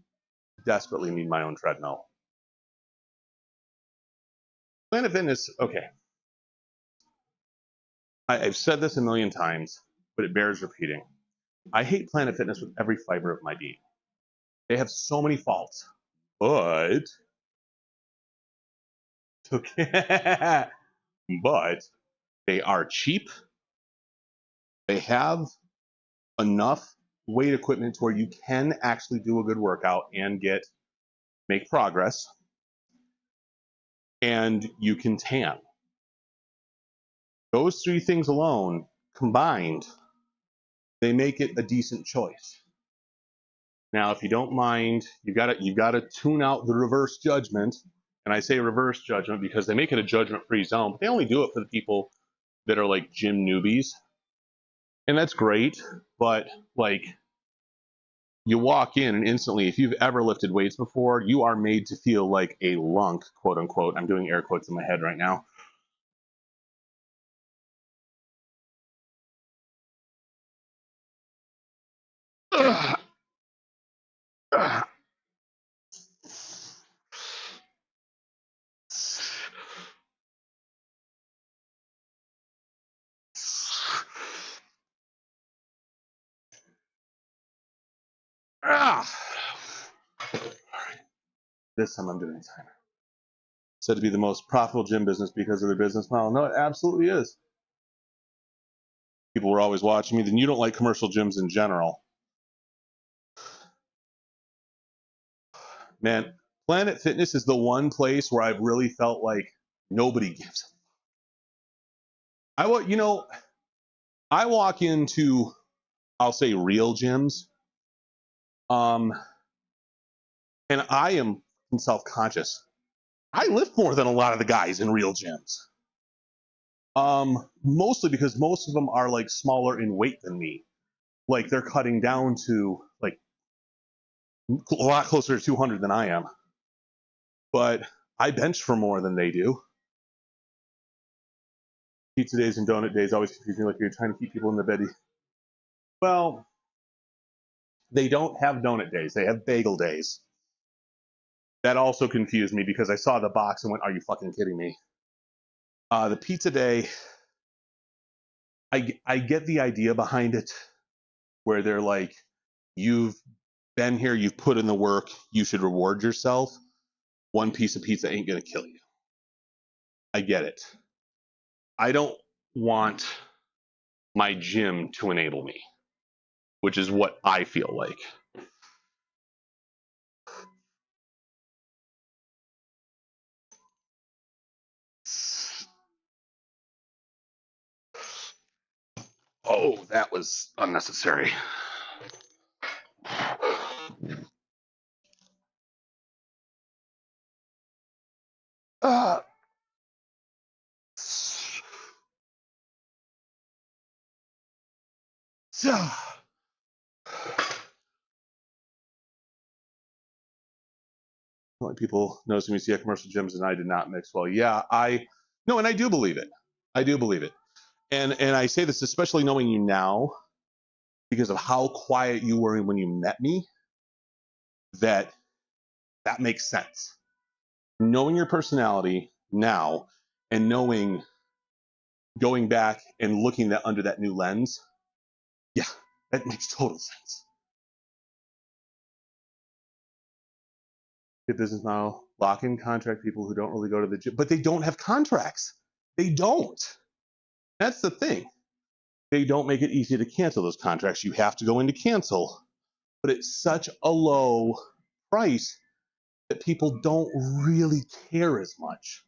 need my own treadmill. Planet Fitness, okay. I've said this a million times, but it bears repeating. I hate Planet Fitness with every fiber of my being. They have so many faults, but but they are cheap. They have enough weight equipment to where you can actually do a good workout and make progress, and you can tan. Those three things alone combined, they make it a decent choice. Now, if you don't mind, you gotta tune out the reverse judgment. And I say reverse judgment because they make it a judgment-free zone, but they only do it for the people that are like gym newbies. And that's great, but like, you walk in and instantly, if you've ever lifted weights before, you are made to feel like a lunk, quote unquote. I'm doing air quotes in my head right now. Ugh. Ugh. This time I'm doing a timer. Said to be the most profitable gym business because of their business model. No, it absolutely is. People were always watching me. Then you don't like commercial gyms in general. Man, Planet Fitness is the one place where I've really felt like nobody gives a fuck. I walk into, I'll say, real gyms, and I am self-conscious. I lift more than a lot of the guys in real gyms. Mostly because most of them are like smaller in weight than me. Like they're cutting down to like a lot closer to 200 than I am. But I bench for more than they do. Pizza days and donut days always confuse me, like you're trying to keep people in their bed. Well, they don't have donut days. They have bagel days. That also confused me because I saw the box and went, are you fucking kidding me? The pizza day, I get the idea behind it, where they're like, you've been here, you've put in the work, you should reward yourself. One piece of pizza ain't gonna kill you. I get it. I don't want my gym to enable me, which is what I feel like. Oh, that was unnecessary. Like people noticing me see at commercial gyms and I did not mix well. Yeah, no, and I do believe it. I do believe it. And I say this especially knowing you now, because of how quiet you were when you met me, that makes sense. Knowing your personality now and knowing, going back and looking at under that new lens, yeah, that makes total sense. Good business model, lock in contract people who don't really go to the gym, but they don't have contracts. They don't. That's the thing. They don't make it easy to cancel those contracts. You have to go in to cancel, but it's such a low price that people don't really care as much.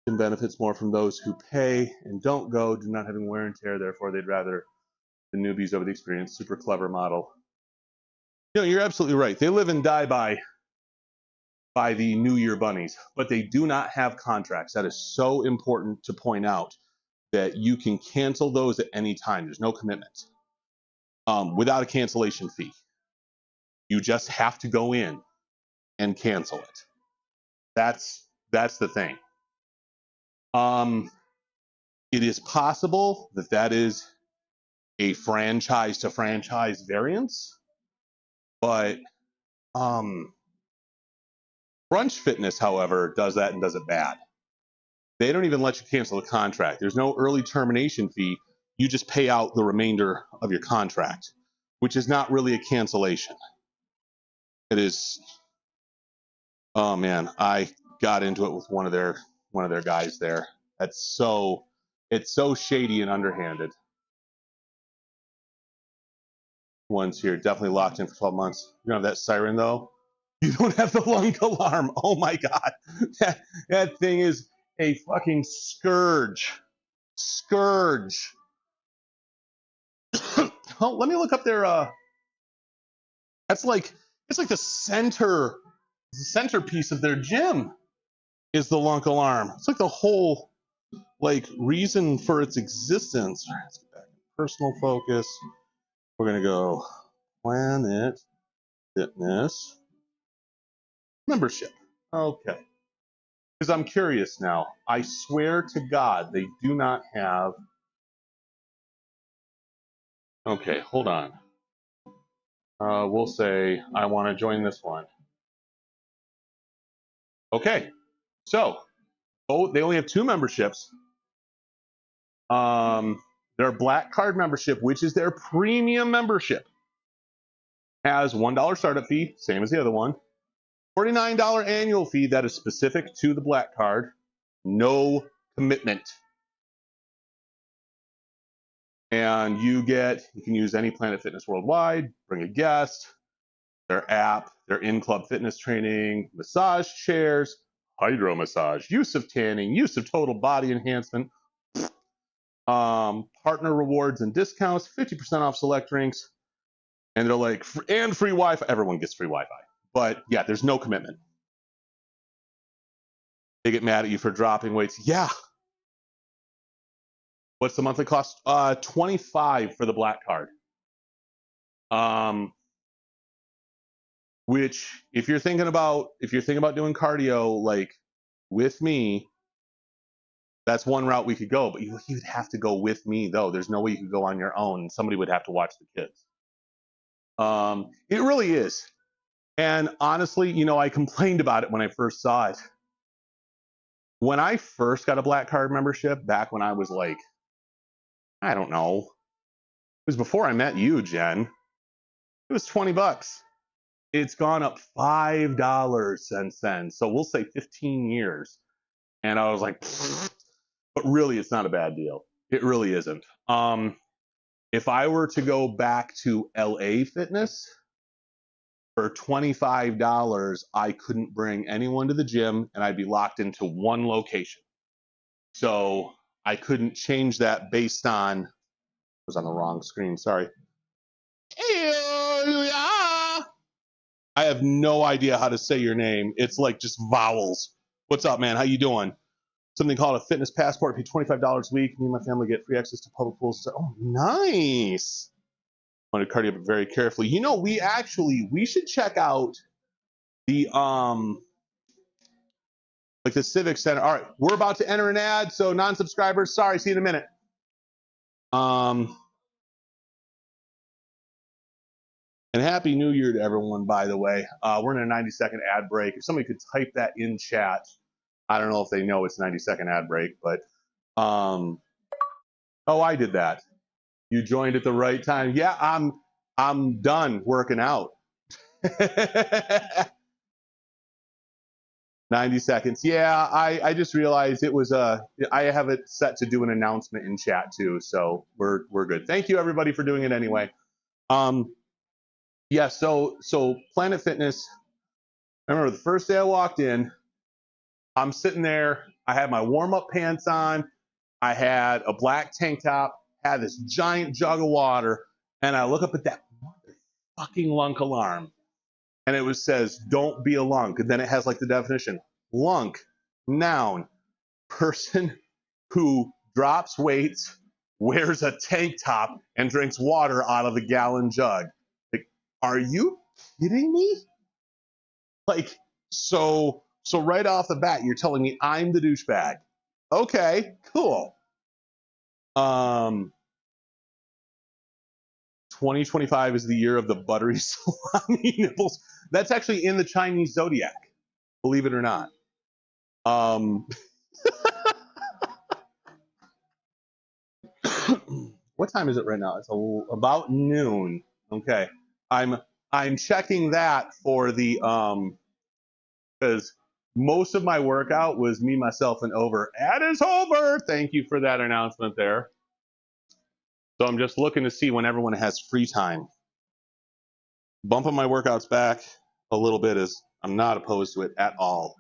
And benefits more from those who pay and don't go, do not having wear and tear, therefore they'd rather the newbies over the experience. Super clever model. You know, you're absolutely right. They live and die by the New Year bunnies, but they do not have contracts. That is so important to point out, that you can cancel those at any time. There's no commitment without a cancellation fee. You just have to go in and cancel it. That's the thing. It is possible that that is a franchise to franchise variance, but Brunch Fitness, however, does that and does it bad. They don't even let you cancel the contract. There's no early termination fee. You just pay out the remainder of your contract, which is not really a cancellation. It is. Oh man, I got into it with one of their guys there. It's so shady and underhanded. Ones here definitely locked in for 12 months. You don't have that siren though. You don't have the lung alarm. Oh my god, that thing is a fucking scourge. Scourge. Oh, let me look up their. It's like the centerpiece of their gym is the lunk alarm. It's like the whole reason for its existence. All right, let's get back to personal focus. We're gonna go Planet Fitness membership. Okay, because I'm curious now. I swear to God, they do not have. Okay, hold on. We'll say I want to join this one. Okay, so they only have 2 memberships. Their Black Card membership, which is their premium membership, has $1 startup fee, same as the other one. $49 annual fee that is specific to the Black Card. No commitment. And you can use any Planet Fitness worldwide, bring a guest, their app, their in-club fitness training, massage chairs, hydro massage, use of tanning, use of total body enhancement, partner rewards and discounts, 50% off select drinks, and they're like, and free Wi-Fi. Everyone gets free Wi-Fi. But yeah, there's no commitment. They get mad at you for dropping weights. Yeah. What's the monthly cost? $25 for the Black Card. Which if you're thinking about doing cardio with me, that's one route we could go. But you would have to go with me though. There's no way you could go on your own. Somebody would have to watch the kids. It really is. And honestly, I complained about it when I first saw it. When I first got a Black Card membership, back when I was I don't know, it was before I met you, Jen. It was $20. It's gone up $5 since then. So we'll say 15 years. And I was like, but really, it's not a bad deal. It really isn't. If I were to go back to LA Fitness, for $25, I couldn't bring anyone to the gym and I'd be locked into one location. So I couldn't change that based on, I was on the wrong screen, sorry. I have no idea how to say your name. It's just vowels. What's up, man? How you doing? Something called a fitness passport. Pay $25 a week. Me and my family get free access to public pools. Oh, nice. I want to cardio up very carefully. We should check out the the Civic Center. All right, we're about to enter an ad, so non-subscribers, sorry, see you in a minute. And Happy New Year to everyone, by the way. We're in a 90-second ad break. If somebody could type that in chat, I don't know if they know it's a 90-second ad break, but oh, I did that. You joined at the right time. Yeah, I'm done working out. 90 seconds. Yeah, I just realized it was I have it set to do an announcement in chat too, so we're good. Thank you everybody for doing it anyway. Yeah, so Planet Fitness. I remember the first day I walked in, I'm sitting there, I had my warm-up pants on, I had a black tank top, had this giant jug of water, and I look up at that fucking lunk alarm. And it says, don't be a lunk. And then it has like the definition. Lunk, noun, person who drops weights, wears a tank top, and drinks water out of a gallon jug. Like, are you kidding me? Like, so right off the bat, you're telling me I'm the douchebag. Okay, cool. 2025 is the year of the buttery salami nipples. That's actually in the Chinese zodiac, believe it or not. What time is it right now? It's about noon. Okay, I'm checking that for the because most of my workout was me, myself, and over. Ad is over. Thank you for that announcement there. So I'm just looking to see when everyone has free time. Bumping my workouts back a little bit is I'm not opposed to it at all.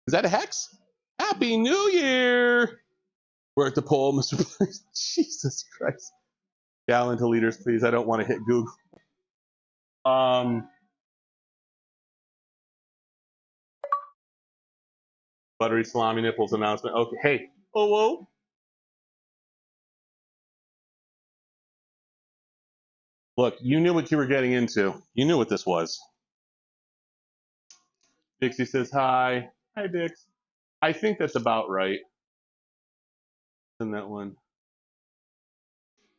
Is that a hex? Happy New Year! We're at the poll, Mr. Place. Jesus Christ. Gallon to liters, please. I don't want to hit Google. Buttery salami nipples announcement. Okay, hey. Oh, whoa. Look, you knew what you were getting into. You knew what this was. Dixie says hi. Hi, Dix. I think that's about right. In that one.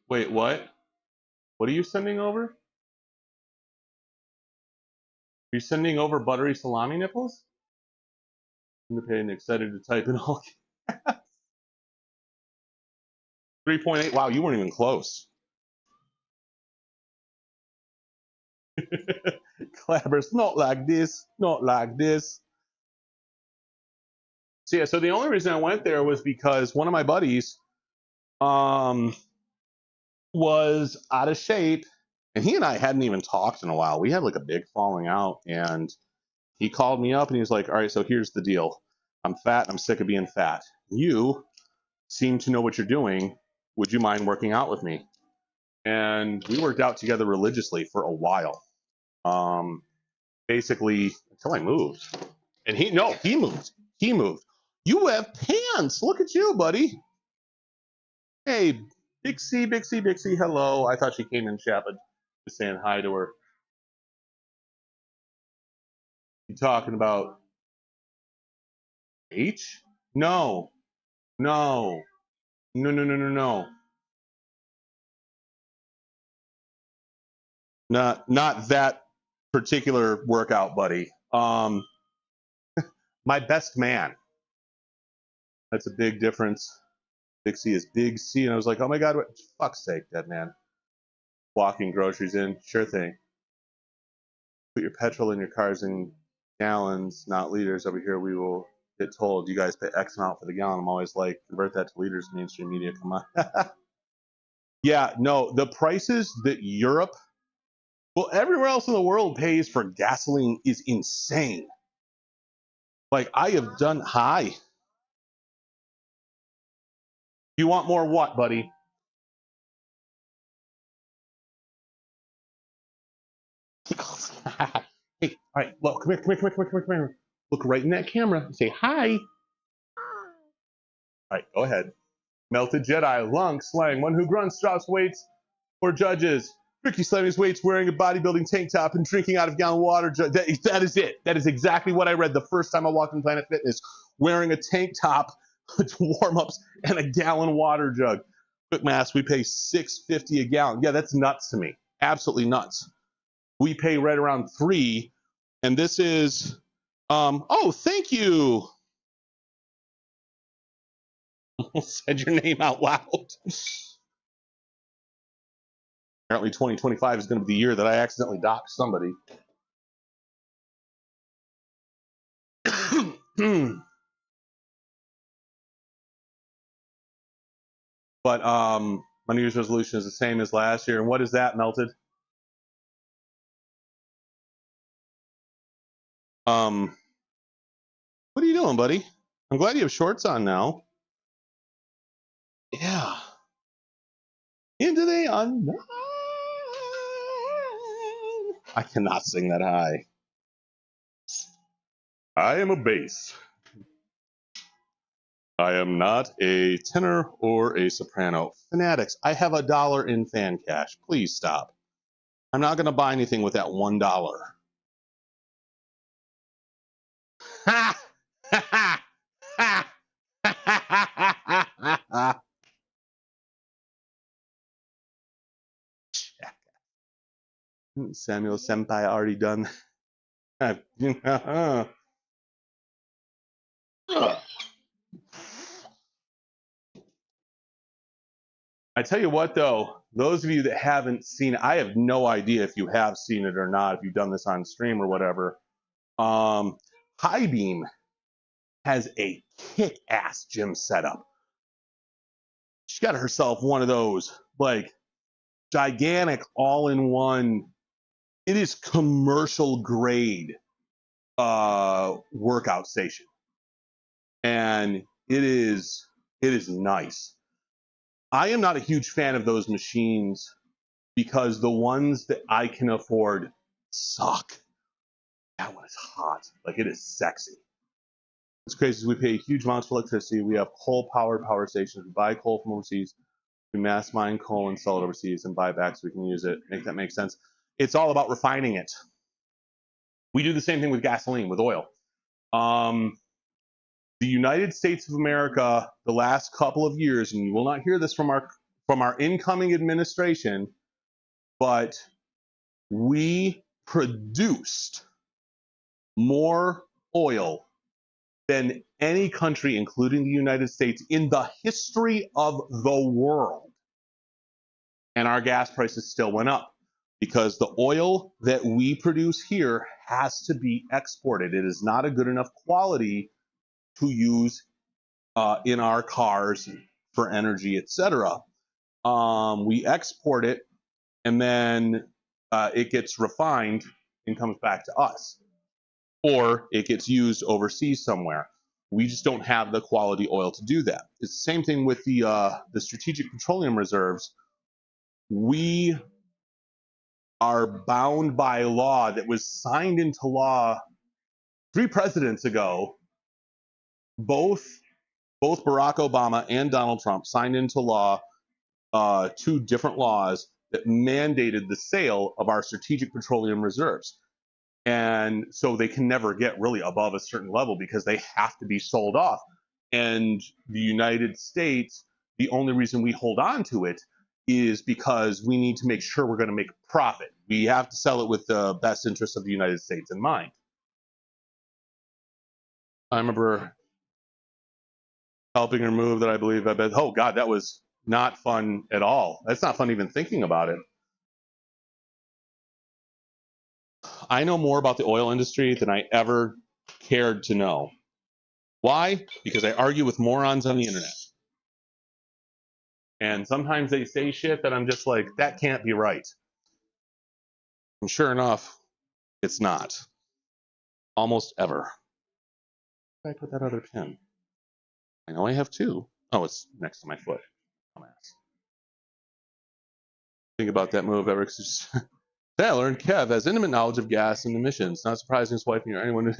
Wait, what? What are you sending over? Are you sending over buttery salami nipples? I'm excited to type in all caps. 3.8. Wow, you weren't even close. Clabbers, not like this, not like this. So yeah, so the only reason I went there was because one of my buddies was out of shape, and he and I hadn't even talked in a while. We had like a big falling out, and he called me up and he was like, all right, so here's the deal. I'm fat, I'm sick of being fat. You seem to know what you're doing. Would you mind working out with me? And we worked out together religiously for a while. Basically until I moved. And he moved. He moved. You have pants. Look at you, buddy. Hey, Bixie, Bixie, Bixie, hello. I thought she came in chat, but just saying hi to her. You talking about H? No. No. No, no, no, no, no. Not that particular workout, buddy. My best man. That's a big difference. Dixie is big C, and I was like, oh my God, what? Fuck's sake, dead man. Walking groceries in, sure thing. Put your petrol in your cars in gallons, not liters. Over here, we will get told you guys pay X amount for the gallon. I'm always like, convert that to liters, mainstream media, come on. Yeah, no, the prices that Europe, well, everywhere else in the world pays for gasoline is insane. Like, I have done high. You want more what, buddy? Hey, all right, look, come here. Look right in that camera and say hi. All right, go ahead. Melted Jedi, lunk, slang, one who grunts, drops weights, or judges. Ricky slamming his weights, wearing a bodybuilding tank top, and drinking out of gallon water. That is it. That is exactly what I read the first time I walked in Planet Fitness, wearing a tank top, warm-ups, and a gallon water jug. Quick math, we pay $6.50 a gallon. Yeah, that's nuts to me. Absolutely nuts. We pay right around $3, and this is, oh, thank you. Said your name out loud. Apparently 2025 is going to be the year that I accidentally docked somebody. But my New Year's resolution is the same as last year. And what is that, Melted? What are you doing, buddy? I'm glad you have shorts on now. Yeah. Into the unknown. I cannot sing that high. I am a bass. I am not a tenor or a soprano. Fanatics, I have $1 in fan cash. Please stop. I'm not going to buy anything with that $1. Ha! Ha! Ha! Ha! Ha! Ha! Samuel Senpai already done. I tell you what, though, those of you that haven't seen it, I have no idea if you have seen it or not, if you've done this on stream or whatever. High Beam has a kick-ass gym setup. She got herself one of those, like, gigantic all-in-one. It is commercial grade workout station, and it is nice. I am not a huge fan of those machines because the ones that I can afford suck. That one is hot, like it is sexy. What's crazy is we pay huge amounts for electricity. We have coal-powered power stations. We buy coal from overseas. We mass mine coal and sell it overseas and buy back so we can use it. Make that make sense? It's all about refining it. We do the same thing with gasoline, with oil. The United States of America, the last couple of years, and you will not hear this from our incoming administration, but we produced more oil than any country, including the United States, in the history of the world. And our gas prices still went up because the oil that we produce here has to be exported. It is not a good enough quality to use in our cars for energy, etc. We export it, and then it gets refined and comes back to us, or it gets used overseas somewhere. We just don't have the quality oil to do that. It's the same thing with the strategic petroleum reserves. We are bound by law that was signed into law 3 presidents ago. Both Barack Obama and Donald Trump signed into law 2 different laws that mandated the sale of our strategic petroleum reserves. And so they can never get really above a certain level because they have to be sold off. And the United States, the only reason we hold on to it is because we need to make sure we're going to make profit. We have to sell it with the best interest of the United States in mind. I remember helping her move that I believe I bet. Oh God, that was not fun at all. That's not fun even thinking about it. I know more about the oil industry than I ever cared to know. Why? Because I argue with morons on the internet. And sometimes they say shit that I'm just like, that can't be right. And sure enough, it's not. Almost ever. Where did I put that other pin? I know I have 2. Oh, it's next to my foot. Dumbass. Think about that move ever. I learned Kev has intimate knowledge of gas and emissions. Not surprising his wife or anyone.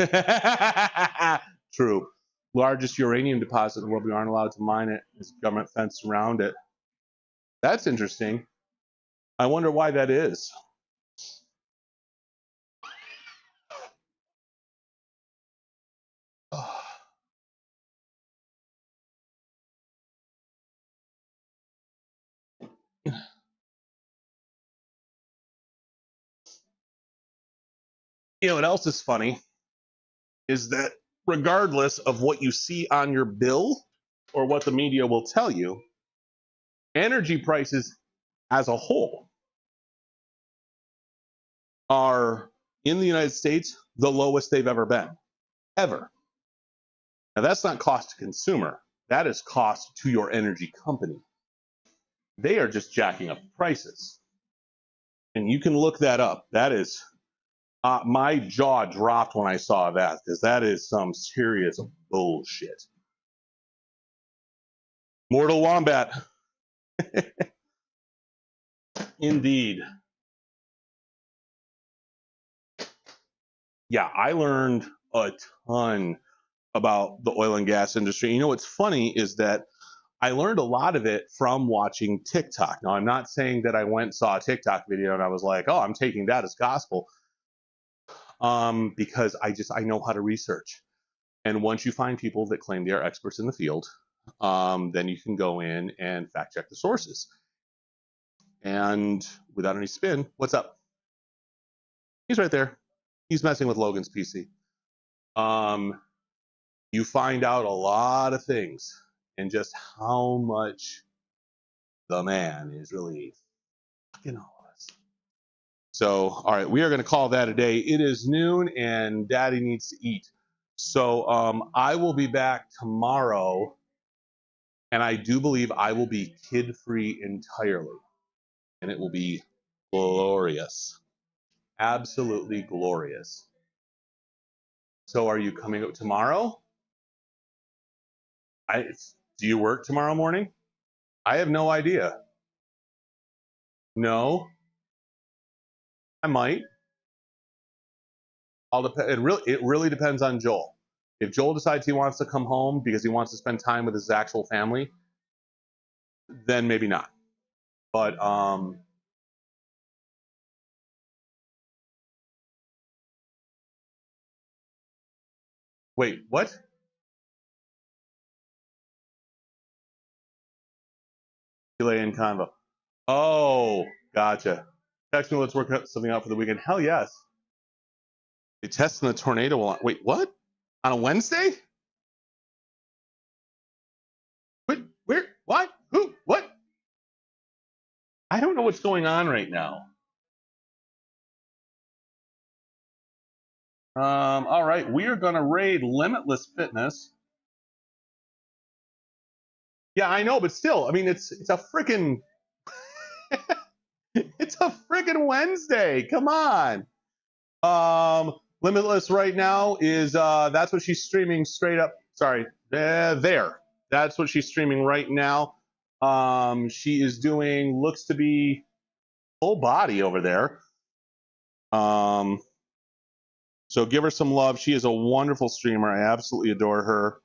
True. Largest uranium deposit in the world. We aren't allowed to mine it. There's a government fence around it. That's interesting. I wonder why that is. You know what else is funny is that regardless of what you see on your bill or what the media will tell you, energy prices as a whole are in the United States the lowest they've ever been, ever. Now that's not cost to consumer. That is cost to your energy company. They are just jacking up prices. And you can look that up. That is, my jaw dropped when I saw that, because that is some serious bullshit. Mortal Wombat. Indeed. Yeah, I learned a ton about the oil and gas industry. You know what's funny is that I learned a lot of it from watching TikTok. Now, I'm not saying that I went and saw a TikTok video and I was like, oh, I'm taking that as gospel, because I know how to research. And once you find people that claim they are experts in the field, then you can go in and fact check the sources. And without any spin, what's up? He's right there. He's messing with Logan's PC. You find out a lot of things and just how much the man is really fucking all of us. So, all right, we are going to call that a day. It is noon and Daddy needs to eat. So I will be back tomorrow, and I do believe I will be kid-free entirely, and it will be glorious, absolutely glorious. So are you coming out tomorrow? Do you work tomorrow morning? I have no idea. No, I might. It really depends on Joel. If Joel decides he wants to come home because he wants to spend time with his actual family, then maybe not. But wait, what? Delay in convo. Oh, gotcha. Text me, let's work something out for the weekend. Hell yes. They testing the tornado on. Wait, what? On a Wednesday? What? Where? What? Who? What? I don't know what's going on right now. All right, we are gonna raid Limitless Fitness. Yeah, I know, but still, I mean, it's a freaking it's a freaking Wednesday. Come on. Limitless right now is that's what she's streaming straight up. Sorry, there. That's what she's streaming right now. She is doing looks to be full body over there. So give her some love. She is a wonderful streamer. I absolutely adore her.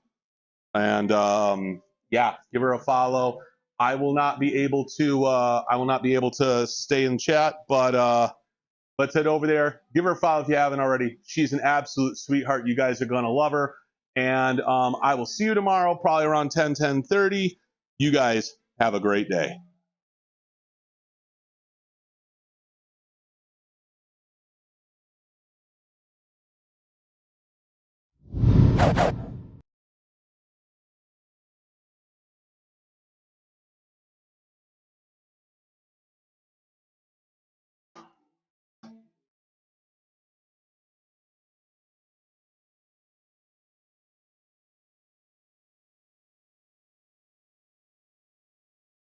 And yeah, give her a follow. I will not be able to stay in chat, but let's head over there. Give her a follow if you haven't already. She's an absolute sweetheart. You guys are gonna love her. And I will see you tomorrow, probably around 10:30. You guys have a great day.